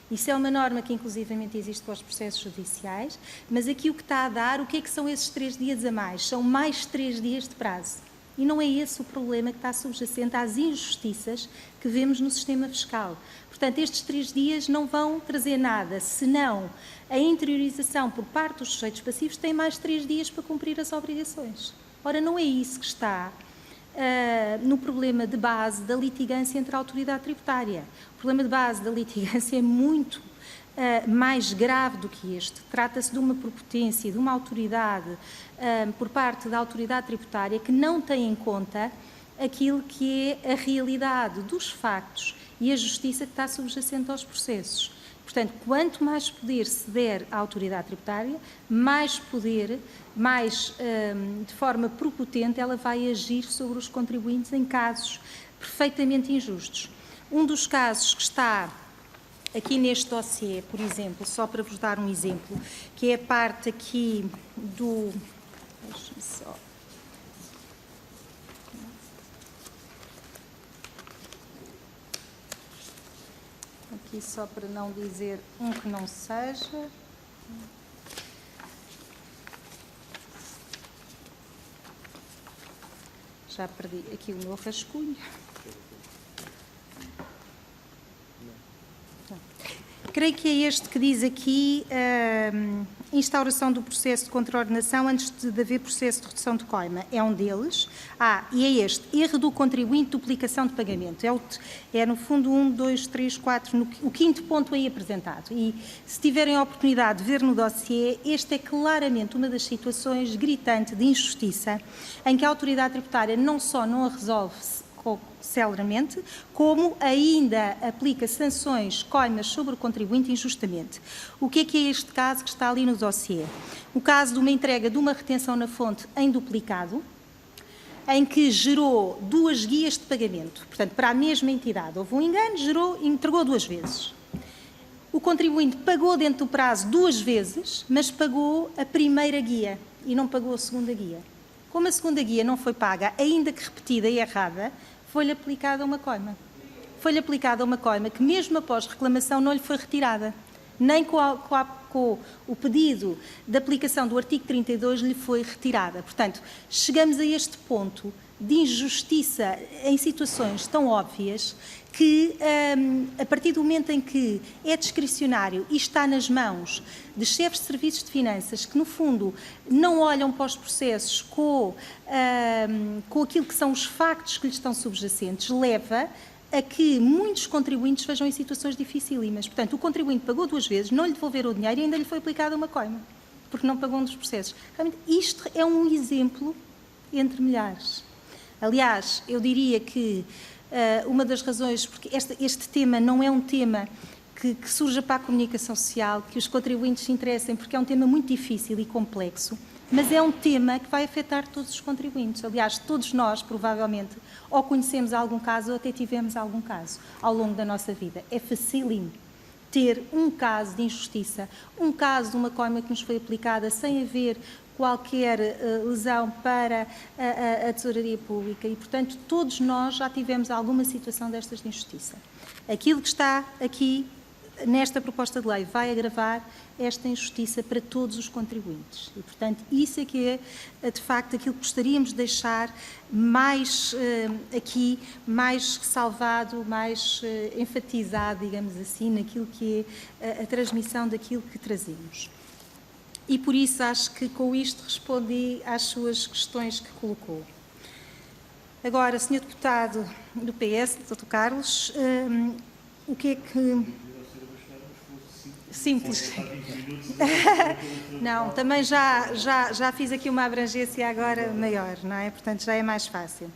Speaker 7: Isso é uma norma que inclusivamente existe para os processos judiciais, mas aqui o que está a dar, o que é que são esses 3 dias a mais? São mais 3 dias de prazo. E não é esse o problema que está subjacente às injustiças que vemos no sistema fiscal. Portanto, estes 3 dias não vão trazer nada, senão a interiorização por parte dos sujeitos passivos tem mais 3 dias para cumprir as obrigações. Ora, não é isso que está no problema de base da litigância entre a autoridade tributária. O problema de base da litigância é muito mais grave do que este. Trata-se de uma prepotência, de uma autoridade por parte da autoridade tributária que não tem em conta aquilo que é a realidade dos factos e a justiça que está subjacente aos processos. Portanto, quanto mais poder se der à autoridade tributária, mais poder, mais de forma prepotente, ela vai agir sobre os contribuintes em casos perfeitamente injustos. Um dos casos que está aqui neste dossiê, por exemplo, só para vos dar um exemplo, que é a parte aqui do... Deixa-me só... Aqui só para não dizer um que não seja... Já perdi aqui o meu rascunho. Creio que é este que diz aqui instauração do processo de contraordenação antes de haver processo de redução de coima. É um deles. E é este, erro do contribuinte, duplicação de pagamento. É no fundo 1, 2, 3, 4, o 5º ponto aí apresentado. E se tiverem a oportunidade de ver no dossiê, este é claramente uma das situações gritante de injustiça em que a autoridade tributária não só não a resolve celeramente, como ainda aplica sanções, coimas sobre o contribuinte injustamente. O que é este caso que está ali no dossiê? O caso de uma entrega de uma retenção na fonte em duplicado, em que gerou 2 guias de pagamento. Portanto, para a mesma entidade. Houve um engano, gerou e entregou 2 vezes. O contribuinte pagou dentro do prazo 2 vezes, mas pagou a primeira guia e não pagou a segunda guia. Como a segunda guia não foi paga, ainda que repetida e errada, foi-lhe aplicada uma coima. Foi-lhe aplicada uma coima que, mesmo após reclamação, não lhe foi retirada. Nem com o pedido de aplicação do artigo 32 lhe foi retirada. Portanto, chegamos a este ponto de injustiça em situações tão óbvias que, a partir do momento em que é discricionário e está nas mãos de chefes de serviços de finanças que, no fundo, não olham para os processos com aquilo que são os factos que lhes estão subjacentes, leva a que muitos contribuintes vejam em situações dificílimas. Portanto, o contribuinte pagou 2 vezes, não lhe devolveram o dinheiro e ainda lhe foi aplicada uma coima, porque não pagou um dos processos. Realmente, isto é um exemplo entre milhares. Aliás, eu diria que uma das razões, porque este tema não é um tema que surja para a comunicação social, que os contribuintes se interessem, porque é um tema muito difícil e complexo, mas é um tema que vai afetar todos os contribuintes. Aliás, todos nós, provavelmente, ou conhecemos algum caso ou até tivemos algum caso ao longo da nossa vida. É facílimo ter um caso de injustiça, um caso de uma coima que nos foi aplicada sem haver qualquer lesão para a tesouraria pública e, portanto, todos nós já tivemos alguma situação destas de injustiça. Aquilo que está aqui nesta proposta de lei vai agravar esta injustiça para todos os contribuintes. E, portanto, isso é que é, de facto, aquilo que gostaríamos de deixar mais aqui, mais ressalvado, mais enfatizado, digamos assim, naquilo que é a transmissão daquilo que trazemos. E, por isso, acho que com isto respondi às suas questões que colocou. Agora, Sr. Deputado do PS, Dr. Carlos, o que é que... Simples. Não, também já fiz aqui uma abrangência agora maior, não é? Portanto, já é mais fácil.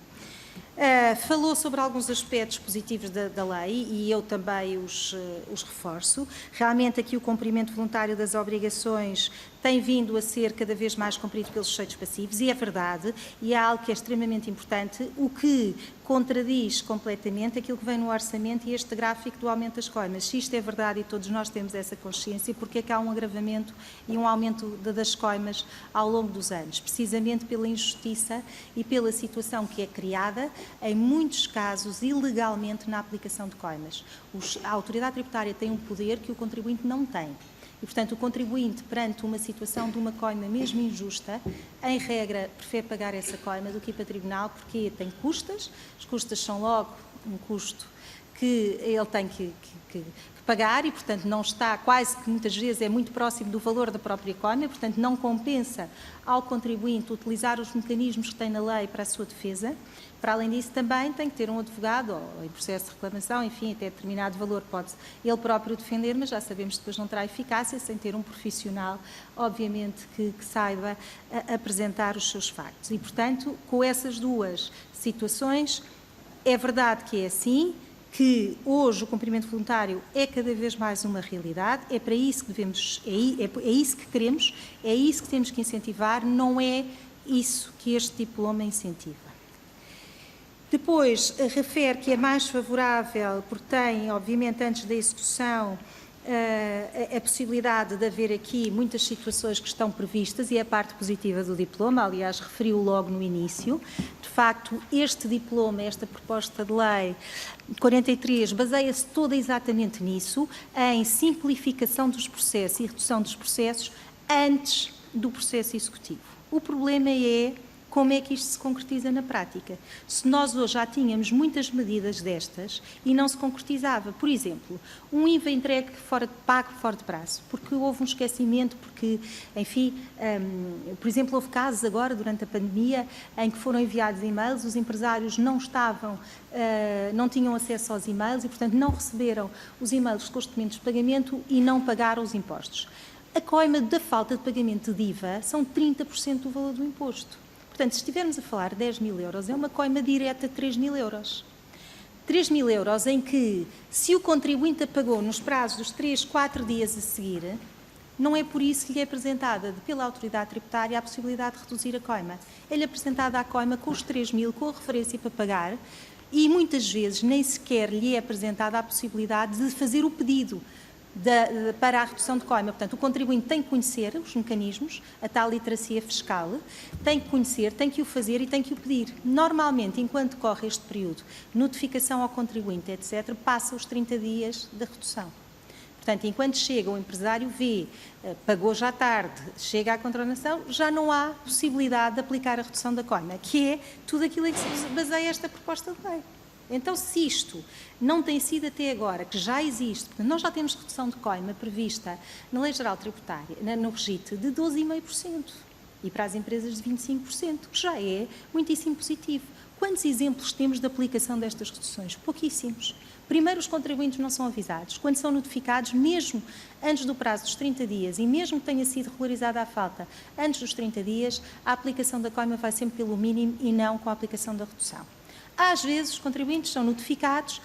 Speaker 7: Falou sobre alguns aspectos positivos da lei e eu também os reforço. Realmente aqui o cumprimento voluntário das obrigações tem vindo a ser cada vez mais cumprido pelos sujeitos passivos e é verdade, e é algo que é extremamente importante, o que contradiz completamente aquilo que vem no orçamento e este gráfico do aumento das coimas. Se isto é verdade e todos nós temos essa consciência, porque é que há um agravamento e um aumento das coimas ao longo dos anos? Precisamente pela injustiça e pela situação que é criada, em muitos casos, ilegalmente na aplicação de coimas. A autoridade tributária tem um poder que o contribuinte não tem. E, portanto, o contribuinte, perante uma situação de uma coima mesmo injusta, em regra, prefere pagar essa coima do que ir para o tribunal, porque tem custas, as custas são logo um custo que ele tem que pagar e, portanto, não está, quase que muitas vezes é muito próximo do valor da própria coima, portanto, não compensa ao contribuinte utilizar os mecanismos que tem na lei para a sua defesa. Para além disso, também tem que ter um advogado, ou em processo de reclamação, enfim, até determinado valor pode ele próprio defender, mas já sabemos que depois não terá eficácia sem ter um profissional, obviamente, que saiba apresentar os seus factos. E, portanto, com essas duas situações, é verdade que é assim, que hoje o cumprimento voluntário é cada vez mais uma realidade, é para isso que devemos, é isso que queremos, é isso que temos que incentivar, não é isso que este diploma incentiva. Depois, refere que é mais favorável, porque tem, obviamente, antes da execução, a possibilidade de haver aqui muitas situações que estão previstas e é a parte positiva do diploma, aliás, referiu logo no início. De facto, este diploma, esta proposta de lei 43, baseia-se toda exatamente nisso, em simplificação dos processos e redução dos processos antes do processo executivo. O problema é como é que isto se concretiza na prática. Se nós hoje já tínhamos muitas medidas destas e não se concretizava, por exemplo, um IVA entregue pago fora de prazo, porque houve um esquecimento, porque, enfim, por exemplo, houve casos agora, durante a pandemia, em que foram enviados e-mails, os empresários não tinham acesso aos e-mails e, portanto, não receberam os e-mails com os documentos de pagamento e não pagaram os impostos. A coima da falta de pagamento de IVA são 30% do valor do imposto. Portanto, se estivermos a falar de 10 mil euros, é uma coima direta de 3 mil euros. 3 mil euros em que, se o contribuinte a pagou nos prazos dos 3, 4 dias a seguir, não é por isso que lhe é apresentada pela autoridade tributária a possibilidade de reduzir a coima. É-lhe apresentada a coima com os 3 mil, com a referência para pagar, e muitas vezes nem sequer lhe é apresentada a possibilidade de fazer o pedido para a redução de coima. Portanto, o contribuinte tem que conhecer os mecanismos, a tal literacia fiscal, tem que conhecer, tem que o fazer e tem que o pedir. Normalmente, enquanto corre este período, notificação ao contribuinte, etc., passa os 30 dias da redução. Portanto, enquanto chega, o empresário vê, pagou já tarde, chega à contornação, já não há possibilidade de aplicar a redução da coima, que é tudo aquilo em que se baseia esta proposta de lei. Então, se isto não tem sido até agora, que já existe, porque nós já temos redução de coima prevista na Lei Geral Tributária, no RGIT, de 12,5%, e para as empresas de 25%, que já é muitíssimo positivo. Quantos exemplos temos de aplicação destas reduções? Pouquíssimos. Primeiro, os contribuintes não são avisados. Quando são notificados, mesmo antes do prazo dos 30 dias, e mesmo que tenha sido regularizada a falta antes dos 30 dias, a aplicação da coima vai sempre pelo mínimo e não com a aplicação da redução. Às vezes, os contribuintes são notificados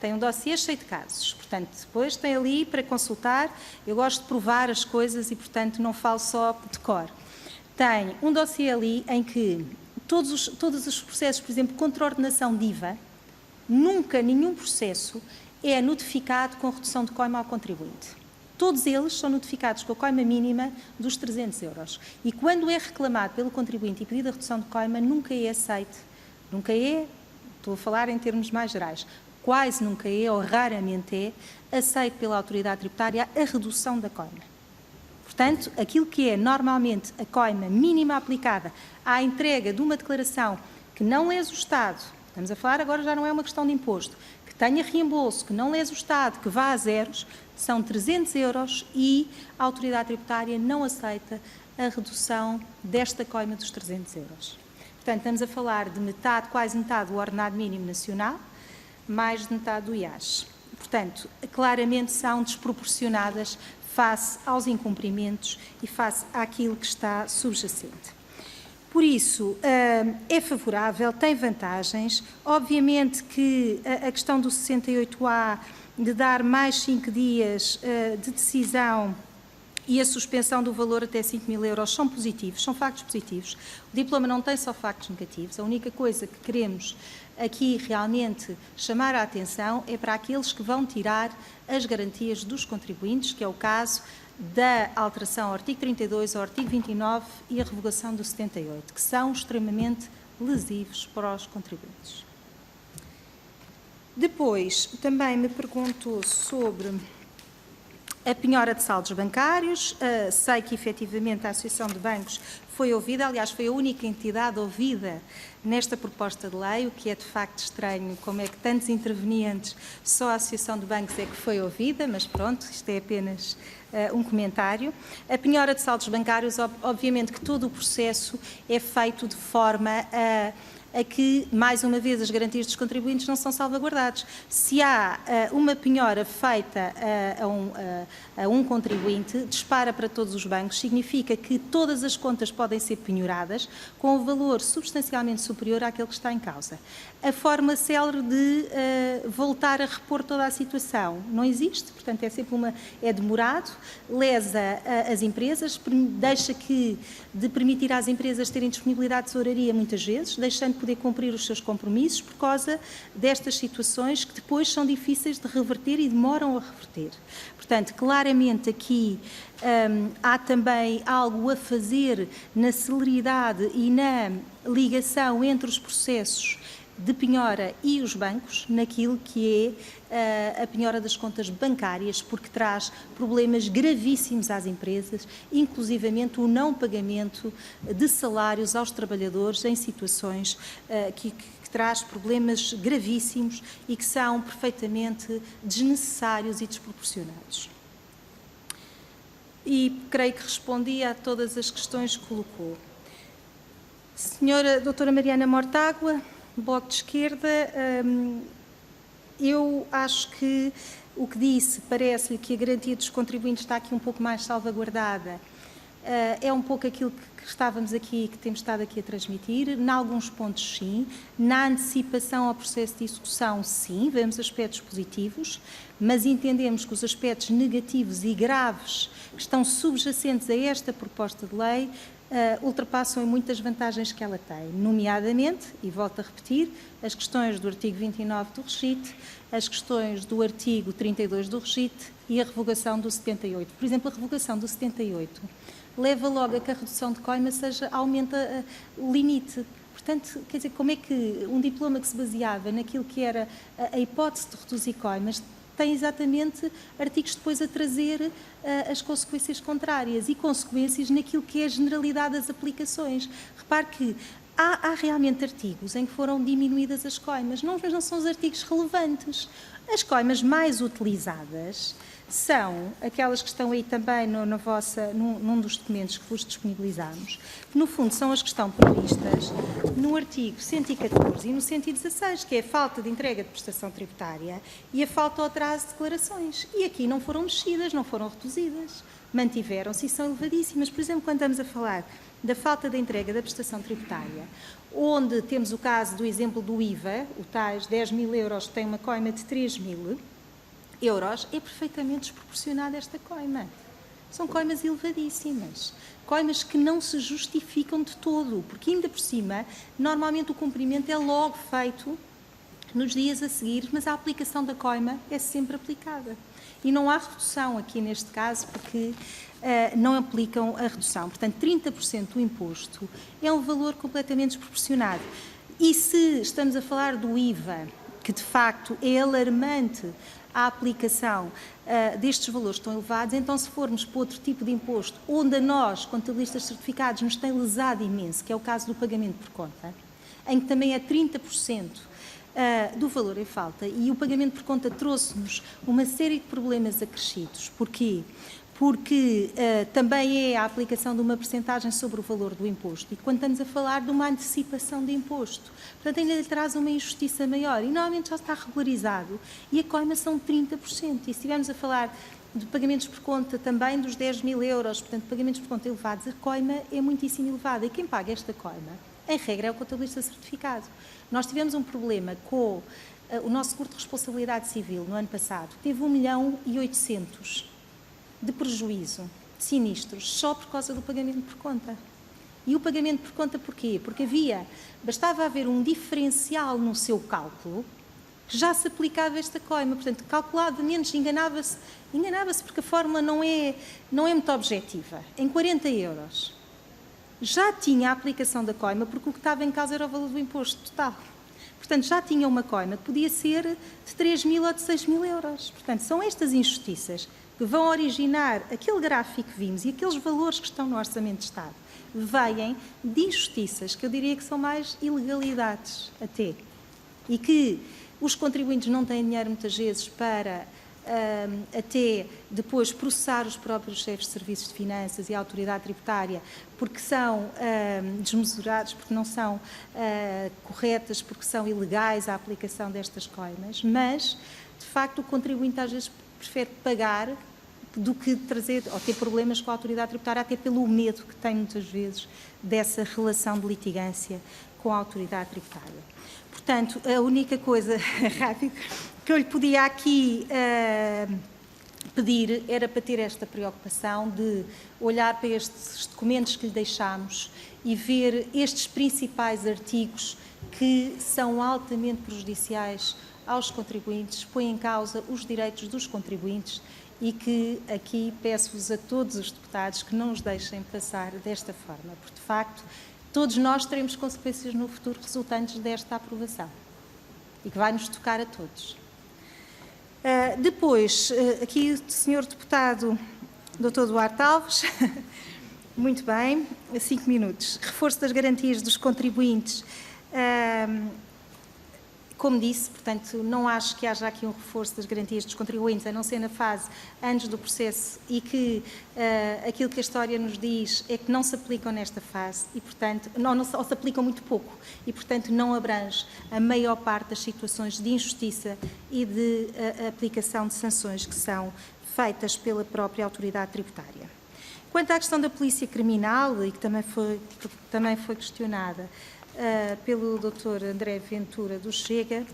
Speaker 7: têm um dossiê cheio de casos, portanto, depois tem ali para consultar. Eu gosto de provar as coisas e, portanto, não falo só de cor. Tem um dossiê ali em que todos os processos, por exemplo, contra a ordenação de IVA, nunca nenhum processo é notificado com redução de coima ao contribuinte. Todos eles são notificados com a coima mínima dos 300 euros. E quando é reclamado pelo contribuinte e pedido a redução de coima, nunca é aceite. Nunca é, estou a falar em termos mais gerais, quase nunca é ou raramente é aceito pela autoridade tributária a redução da coima. Portanto, aquilo que é normalmente a coima mínima aplicada à entrega de uma declaração que não lesa o Estado, estamos a falar agora já não é uma questão de imposto, que tenha reembolso, que não lesa o Estado, que vá a zeros, são 300 euros e a autoridade tributária não aceita a redução desta coima dos 300 euros. Portanto, estamos a falar de metade, quase metade do ordenado mínimo nacional, mais de metade do IAS. Portanto, claramente são desproporcionadas face aos incumprimentos e face àquilo que está subjacente. Por isso, é favorável, tem vantagens. Obviamente que a questão do 68A, de dar mais 5 dias de decisão e a suspensão do valor até 5 mil euros são positivos, são factos positivos. O diploma não tem só factos negativos. A única coisa que queremos aqui realmente chamar a atenção é para aqueles que vão tirar as garantias dos contribuintes, que é o caso da alteração ao artigo 32, ao artigo 29 e a revogação do 78, que são extremamente lesivos para os contribuintes. Depois, também me perguntou sobre a penhora de saldos bancários. Sei que, efetivamente, a Associação de Bancos foi ouvida, aliás, foi a única entidade ouvida nesta proposta de lei, o que é de facto estranho, como é que tantos intervenientes, só a Associação de Bancos é que foi ouvida, mas pronto, isto é apenas um comentário. A penhora de saldos bancários, obviamente que todo o processo é feito de forma a que, mais uma vez, as garantias dos contribuintes não são salvaguardadas. Se há uma penhora feita a um contribuinte, dispara para todos os bancos, significa que todas as contas podem ser penhoradas com o valor substancialmente superior àquele que está em causa. A forma célere de voltar a repor toda a situação não existe, portanto é demorado, lesa as empresas, deixa de permitir às empresas terem disponibilidade de tesouraria muitas vezes, deixando de poder cumprir os seus compromissos por causa destas situações que depois são difíceis de reverter e demoram a reverter. Portanto, claramente aqui há também algo a fazer na celeridade e na ligação entre os processos de penhora e os bancos, naquilo que é a penhora das contas bancárias, porque traz problemas gravíssimos às empresas, inclusivamente o não pagamento de salários aos trabalhadores em situações que traz problemas gravíssimos e que são perfeitamente desnecessários e desproporcionados. E creio que respondi a todas as questões que colocou. Doutora Mariana Mortágua, Bloco de Esquerda, eu acho que o que disse parece-lhe que a garantia dos contribuintes está aqui um pouco mais salvaguardada É um pouco aquilo que estávamos aqui, que temos estado aqui a transmitir. Em alguns pontos, sim. Na antecipação ao processo de execução, sim, vemos aspectos positivos, mas entendemos que os aspectos negativos e graves que estão subjacentes a esta proposta de lei ultrapassam em muitas vantagens que ela tem, nomeadamente, e volto a repetir, as questões do artigo 29 do REGIT, as questões do artigo 32 do REGIT e a revogação do 78. Por exemplo, a revogação do 78 leva logo a que a redução de coima aumenta o limite. Portanto, quer dizer, como é que um diploma que se baseava naquilo que era a hipótese de reduzir coimas tem exatamente artigos depois a trazer as consequências contrárias e consequências naquilo que é a generalidade das aplicações. Repare que há realmente artigos em que foram diminuídas as coimas, mas não são os artigos relevantes. As coimas mais utilizadas são aquelas que estão aí também num dos documentos que vos disponibilizamos, que no fundo são as que estão previstas no artigo 114 e no 116, que é a falta de entrega de prestação tributária e a falta ao atraso de declarações. E aqui não foram mexidas, não foram reduzidas, mantiveram-se e são elevadíssimas. Por exemplo, quando estamos a falar da falta de entrega da prestação tributária, onde temos o caso do exemplo do IVA, o tais 10.000 euros que tem uma coima de 3.000 euros, é perfeitamente desproporcionada esta coima. São coimas elevadíssimas. Coimas que não se justificam de todo, porque ainda por cima, normalmente o cumprimento é logo feito nos dias a seguir, mas a aplicação da coima é sempre aplicada. E não há redução aqui neste caso, porque não aplicam a redução. Portanto, 30% do imposto é um valor completamente desproporcionado. E se estamos a falar do IVA, que de facto é alarmante a aplicação destes valores tão elevados, então se formos para outro tipo de imposto, onde a nós, contabilistas certificados, nos tem lesado imenso, que é o caso do pagamento por conta, em que também é 30% do valor em falta, e o pagamento por conta trouxe-nos uma série de problemas acrescidos. Porquê? Porque também é a aplicação de uma percentagem sobre o valor do imposto, e quando estamos a falar de uma antecipação de imposto, portanto ainda lhe traz uma injustiça maior, e normalmente já está regularizado, e a coima são 30%, e se estivermos a falar de pagamentos por conta também dos 10.000 euros, portanto pagamentos por conta elevados, a coima é muitíssimo elevada, e quem paga esta coima, em regra, é o contabilista certificado. Nós tivemos um problema com o nosso seguro de responsabilidade civil no ano passado, teve 1.800.000 de prejuízo, de sinistros, só por causa do pagamento por conta. E o pagamento por conta porquê? Porque bastava haver um diferencial no seu cálculo, que já se aplicava esta coima, portanto, calculado menos, enganava-se porque a fórmula não é muito objetiva. Em 40 euros, já tinha a aplicação da coima, porque o que estava em causa era o valor do imposto total. Portanto, já tinha uma coima que podia ser de 3.000 ou de 6.000 euros. Portanto, são estas injustiças que vão originar aquele gráfico que vimos e aqueles valores que estão no Orçamento de Estado, vêm de injustiças, que eu diria que são mais ilegalidades até, e que os contribuintes não têm dinheiro muitas vezes para até depois processar os próprios chefes de serviços de finanças e a autoridade tributária, porque são desmesurados, porque não são corretas, porque são ilegais a aplicação destas coimas, mas, de facto, o contribuinte às vezes prefere pagar do que trazer ou ter problemas com a autoridade tributária, até pelo medo que tem muitas vezes dessa relação de litigância com a autoridade tributária. Portanto, a única coisa rápida que eu lhe podia aqui pedir era para ter esta preocupação de olhar para estes documentos que lhe deixámos e ver estes principais artigos que são altamente prejudiciais aos contribuintes, põem em causa os direitos dos contribuintes e que aqui peço-vos a todos os deputados que não os deixem passar desta forma, porque de facto todos nós teremos consequências no futuro resultantes desta aprovação e que vai nos tocar a todos. Depois, aqui o Sr. Deputado Dr. Duarte Alves, muito bem, 5 minutos. Reforço das garantias dos contribuintes. Como disse, portanto, não acho que haja aqui um reforço das garantias dos contribuintes, a não ser na fase antes do processo, e que aquilo que a história nos diz é que não se aplicam nesta fase e, portanto, ou se aplicam muito pouco e, portanto, não abrange a maior parte das situações de injustiça e de aplicação de sanções que são feitas pela própria autoridade tributária. Quanto à questão da polícia criminal, e que também foi questionada pelo Dr. André Ventura do Chega,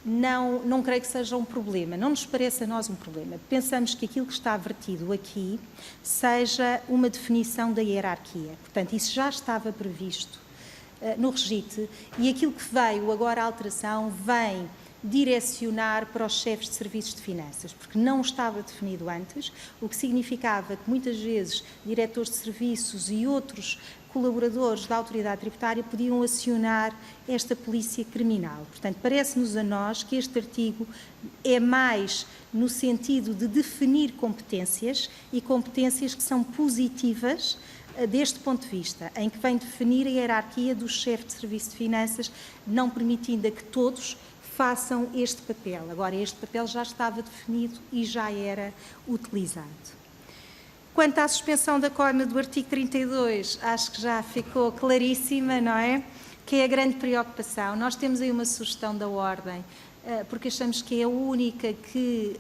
Speaker 7: não creio que seja um problema, não nos parece a nós um problema. Pensamos que aquilo que está vertido aqui seja uma definição da hierarquia. Portanto, isso já estava previsto no regite e aquilo que veio agora à alteração vem direcionar para os chefes de serviços de finanças, porque não estava definido antes, o que significava que muitas vezes diretores de serviços e outros colaboradores da autoridade tributária podiam acionar esta polícia criminal. Portanto, parece-nos a nós que este artigo é mais no sentido de definir competências e competências que são positivas deste ponto de vista, em que vem definir a hierarquia do chefe de serviço de finanças, não permitindo a que todos façam este papel. Agora, este papel já estava definido e já era utilizado. Quanto à suspensão da coima do artigo 32, acho que já ficou claríssima, não é? Que é a grande preocupação. Nós temos aí uma sugestão da Ordem, porque achamos que é a única que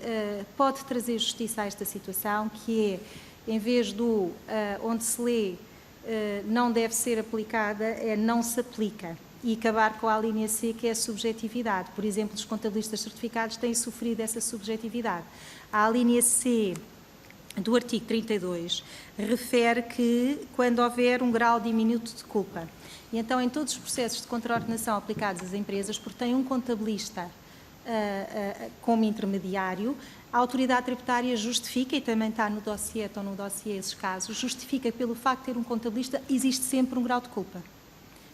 Speaker 7: pode trazer justiça a esta situação, que é, em vez do onde se lê não deve ser aplicada, é não se aplica. E acabar com a linha C, que é a subjetividade. Por exemplo, os contabilistas certificados têm sofrido essa subjetividade. A linha C do artigo 32 refere que quando houver um grau diminuto de culpa. E então, em todos os processos de contraordenação aplicados às empresas, porque tem um contabilista como intermediário, a autoridade tributária justifica, e também está no dossiê, estão no dossiê esses casos, justifica pelo facto de ter um contabilista, existe sempre um grau de culpa.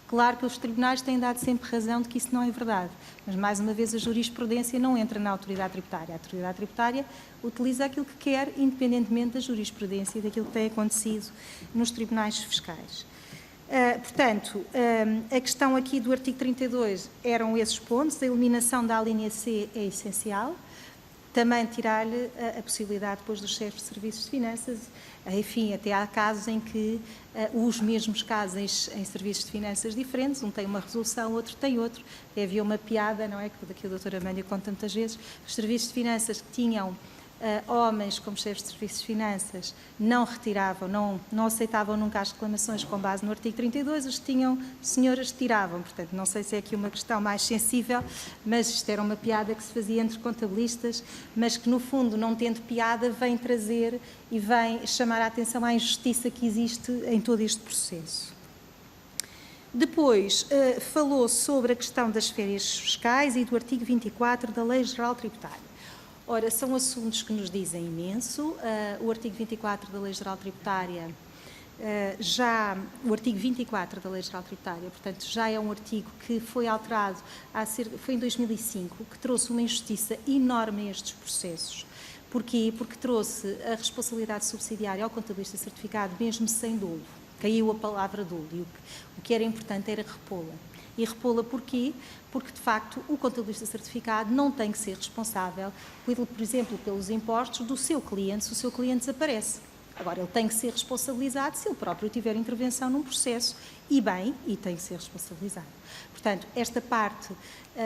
Speaker 7: Claro que os tribunais têm dado sempre razão de que isso não é verdade, mas, mais uma vez, a jurisprudência não entra na autoridade tributária. A autoridade tributária utiliza aquilo que quer, independentemente da jurisprudência e daquilo que tem acontecido nos tribunais fiscais. Portanto, a questão aqui do artigo 32 eram esses pontos. A eliminação da linha C é essencial. Também tirar-lhe a possibilidade depois dos chefes de serviços de finanças. Enfim, até há casos em que os mesmos casos em serviços de finanças diferentes, um tem uma resolução, outro tem outro. Havia uma piada, não é, que daqui a doutora Amândia conta tantas vezes, os serviços de finanças que tinham homens como chefes de serviços de finanças não retiravam, não aceitavam nunca as reclamações com base no artigo 32, os que tinham senhoras tiravam. Portanto, não sei se é aqui uma questão mais sensível, mas isto era uma piada que se fazia entre contabilistas, mas que no fundo, não tendo piada, vem trazer e vem chamar a atenção à injustiça que existe em todo este processo. Depois, falou sobre a questão das férias fiscais e do artigo 24 da Lei Geral Tributária. Ora, são assuntos que nos dizem imenso. O artigo 24 da Lei Geral Tributária, o artigo 24 da Lei Geral Tributária, portanto, já é um artigo que foi alterado, foi em 2005, que trouxe uma injustiça enorme a estes processos. Porquê? Porque trouxe a responsabilidade subsidiária ao contabilista certificado, mesmo sem dolo. Caiu a palavra dolo e o que era importante era repô-la. E repô-la porquê? Porque, de facto, o contabilista certificado não tem que ser responsável, por exemplo, pelos impostos do seu cliente, se o seu cliente desaparece. Agora, ele tem que ser responsabilizado se ele próprio tiver intervenção num processo, e bem, e tem que ser responsabilizado. Portanto, esta parte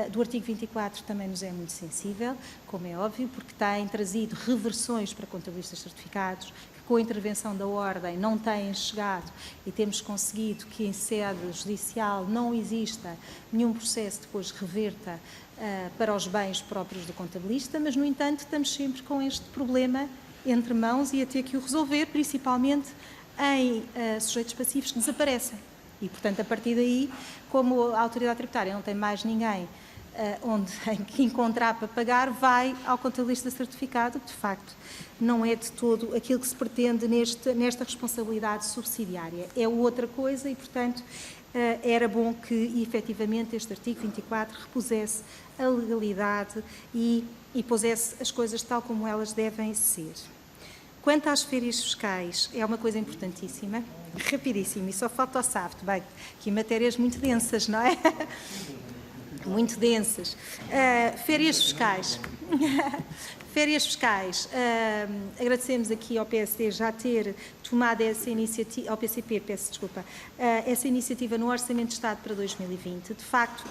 Speaker 7: do artigo 24 também nos é muito sensível, como é óbvio, porque tem trazido reversões para contabilistas certificados, que com a intervenção da Ordem não têm chegado e temos conseguido que em sede judicial não exista nenhum processo depois reverta para os bens próprios do contabilista, mas, no entanto, estamos sempre com este problema entre mãos e a ter que o resolver, principalmente em sujeitos passivos que desaparecem. E, portanto, a partir daí, como a autoridade tributária não tem mais ninguém onde tem que encontrar para pagar, vai ao contabilista certificado, que de facto não é de todo aquilo que se pretende nesta responsabilidade subsidiária. É outra coisa e, portanto, era bom que efetivamente este artigo 24 repusesse a legalidade e pusesse as coisas tal como elas devem ser. Quanto às férias fiscais, é uma coisa importantíssima, rapidíssimo, e só falta o SAFT. Bem, aqui matérias muito densas, não é? Muito densas. Férias fiscais. Férias fiscais, agradecemos aqui ao PSD já ter tomado essa iniciativa, ao PCP, peço desculpa, essa iniciativa no Orçamento de Estado para 2020. De facto,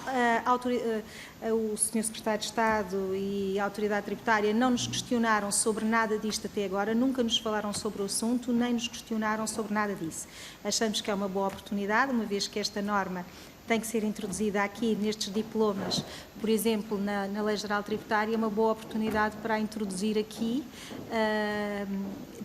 Speaker 7: o Sr. Secretário de Estado e a Autoridade Tributária não nos questionaram sobre nada disto até agora, nunca nos falaram sobre o assunto, nem nos questionaram sobre nada disso. Achamos que é uma boa oportunidade, uma vez que esta norma tem que ser introduzida aqui nestes diplomas, por exemplo, na Lei Geral Tributária, é uma boa oportunidade para a introduzir aqui,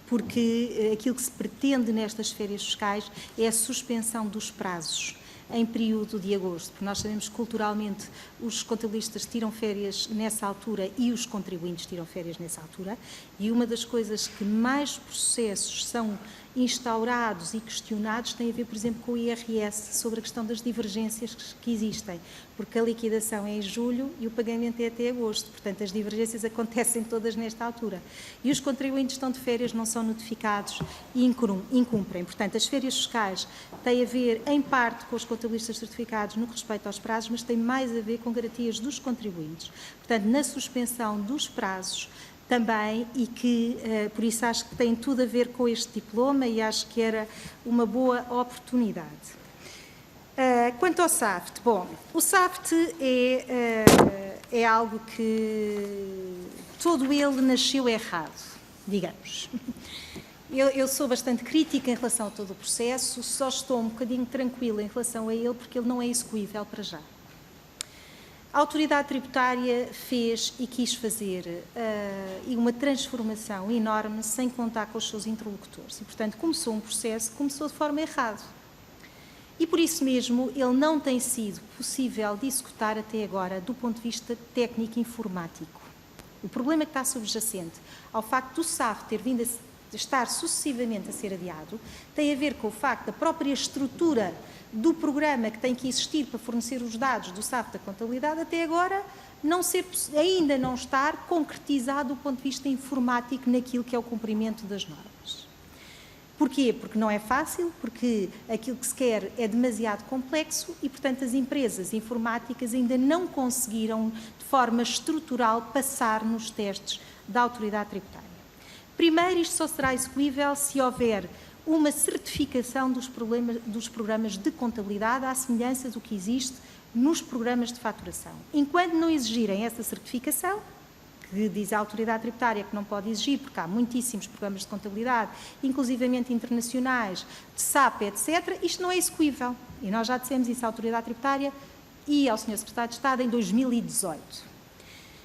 Speaker 7: porque aquilo que se pretende nestas férias fiscais é a suspensão dos prazos em período de agosto, porque nós sabemos que culturalmente os contabilistas tiram férias nessa altura e os contribuintes tiram férias nessa altura, e uma das coisas que mais processos são instaurados e questionados tem a ver, por exemplo, com o IRS, sobre a questão das divergências que existem, porque a liquidação é em julho e o pagamento é até agosto, portanto as divergências acontecem todas nesta altura. E os contribuintes estão de férias, não são notificados e incumprem. Portanto, as férias fiscais têm a ver, em parte, com os contabilistas certificados no que respeita aos prazos, mas têm mais a ver com garantias dos contribuintes. Portanto, na suspensão dos prazos, também, e que, por isso, acho que tem tudo a ver com este diploma e acho que era uma boa oportunidade. Quanto ao SAFT, bom, o SAFT é algo que todo ele nasceu errado, digamos. Eu sou bastante crítica em relação a todo o processo, só estou um bocadinho tranquila em relação a ele porque ele não é execuível para já. A Autoridade Tributária fez e quis fazer uma transformação enorme sem contar com os seus interlocutores. E, portanto, começou um processo que começou de forma errada. E, por isso mesmo, ele não tem sido possível de executar até agora do ponto de vista técnico e informático. O problema que está subjacente ao facto do SAF ter vindo a estar sucessivamente a ser adiado tem a ver com o facto da própria estrutura do programa que tem que existir para fornecer os dados do SAF da contabilidade até agora ainda não estar concretizado do ponto de vista informático naquilo que é o cumprimento das normas. Porquê? Porque não é fácil, porque aquilo que se quer é demasiado complexo e, portanto, as empresas informáticas ainda não conseguiram, de forma estrutural, passar nos testes da Autoridade Tributária. Primeiro, isto só será execuível se houver uma certificação dos programas de contabilidade à semelhança do que existe nos programas de faturação. Enquanto não exigirem essa certificação, que diz a Autoridade Tributária que não pode exigir, porque há muitíssimos programas de contabilidade, inclusivamente internacionais, de SAP, etc., isto não é execuível. E nós já dissemos isso à Autoridade Tributária e ao Sr. Secretário de Estado em 2018.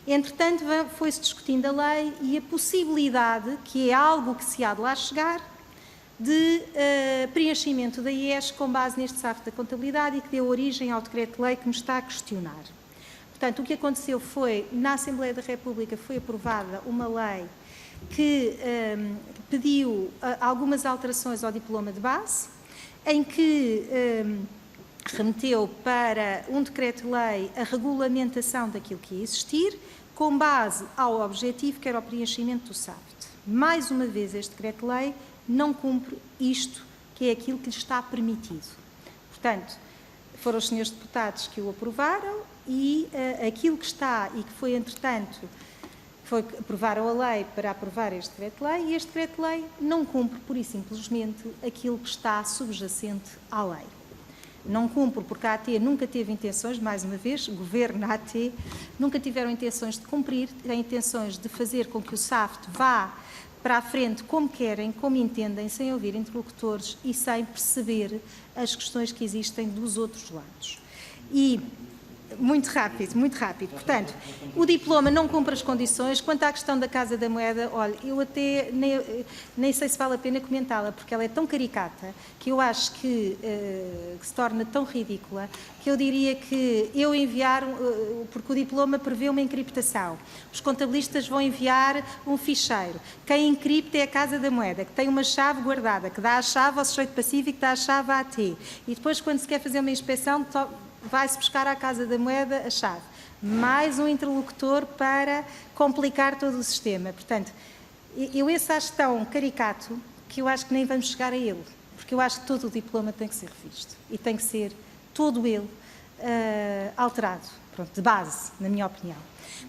Speaker 7: Entretanto, foi-se discutindo a lei e a possibilidade, que é algo que se há de lá chegar, de preenchimento da IES com base neste SAF da contabilidade e que deu origem ao decreto-lei que me está a questionar. Portanto, o que aconteceu foi, na Assembleia da República foi aprovada uma lei que pediu algumas alterações ao diploma de base, em que remeteu para um decreto-lei a regulamentação daquilo que ia existir, com base ao objetivo que era o preenchimento do SAFT. Mais uma vez, este decreto-lei não cumpre isto, que é aquilo que lhe está permitido. Portanto, foram os senhores deputados que o aprovaram e aquilo que está e que foi, entretanto, aprovaram a lei para aprovar este decreto-lei e este decreto-lei não cumpre, pura e simplesmente, aquilo que está subjacente à lei. Não cumpre porque a AT nunca teve intenções, mais uma vez, o governo da AT, nunca tiveram intenções de cumprir, têm intenções de fazer com que o SAFT vá para a frente como querem, como entendem, sem ouvir interlocutores e sem perceber as questões que existem dos outros lados. E, muito rápido. Portanto, o diploma não cumpre as condições. Quanto à questão da Casa da Moeda, olha, eu até nem sei se vale a pena comentá-la, porque ela é tão caricata que eu acho que se torna tão ridícula que eu diria que eu enviar, porque o diploma prevê uma encriptação, os contabilistas vão enviar um ficheiro. Quem encripta é a Casa da Moeda, que tem uma chave guardada, que dá a chave ao sujeito passivo e que dá a chave à AT. E depois, quando se quer fazer uma inspeção, vai-se buscar à Casa da Moeda a chave. Mais um interlocutor para complicar todo o sistema. Portanto, eu esse acho tão caricato que eu acho que nem vamos chegar a ele. Porque eu acho que todo o diploma tem que ser revisto. E tem que ser todo ele alterado. Pronto, de base, na minha opinião.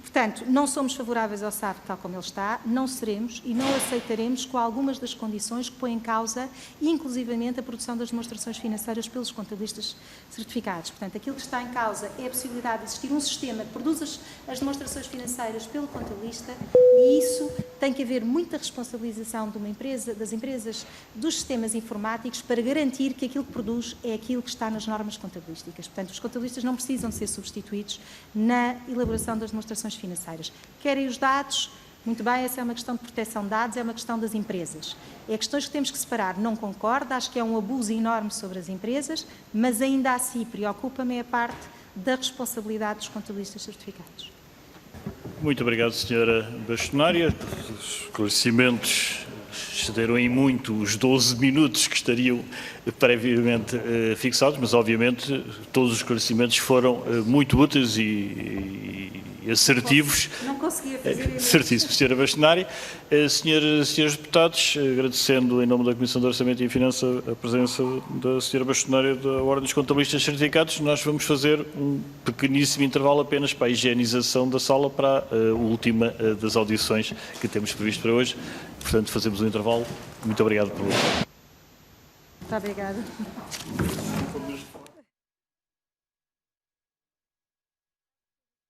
Speaker 7: Portanto, não somos favoráveis ao SAF tal como ele está, não seremos e não aceitaremos com algumas das condições que põem em causa, inclusivamente, a produção das demonstrações financeiras pelos contabilistas certificados. Portanto, aquilo que está em causa é a possibilidade de existir um sistema que produza as demonstrações financeiras pelo contabilista e isso tem que haver muita responsabilização de uma empresa, das empresas, dos sistemas informáticos para garantir que aquilo que produz é aquilo que está nas normas contabilísticas. Portanto, os contabilistas não precisam de ser substituídos na elaboração das demonstrações financeiras. Querem os dados? Muito bem, essa é uma questão de proteção de dados, é uma questão das empresas. É questões que temos que separar. Não concordo, acho que é um abuso enorme sobre as empresas, mas ainda assim preocupa-me a parte da responsabilidade dos contabilistas certificados.
Speaker 1: Muito obrigado, Sra. Bastonária. Os esclarecimentos excederam em muito os 12 minutos que estariam previamente fixados, mas obviamente todos os esclarecimentos foram muito úteis e assertivos.
Speaker 7: Não conseguia fazer isso.
Speaker 1: Certíssimo, Sra. Bastonária. Senhores deputados, agradecendo em nome da Comissão de Orçamento e Finança a presença da Sra. Bastonária da Ordem dos Contabilistas Certificados, nós vamos fazer um pequeníssimo intervalo apenas para a higienização da sala para a última das audições que temos previsto para hoje. Portanto, fazemos um intervalo. Muito obrigado por...
Speaker 7: Muito obrigada.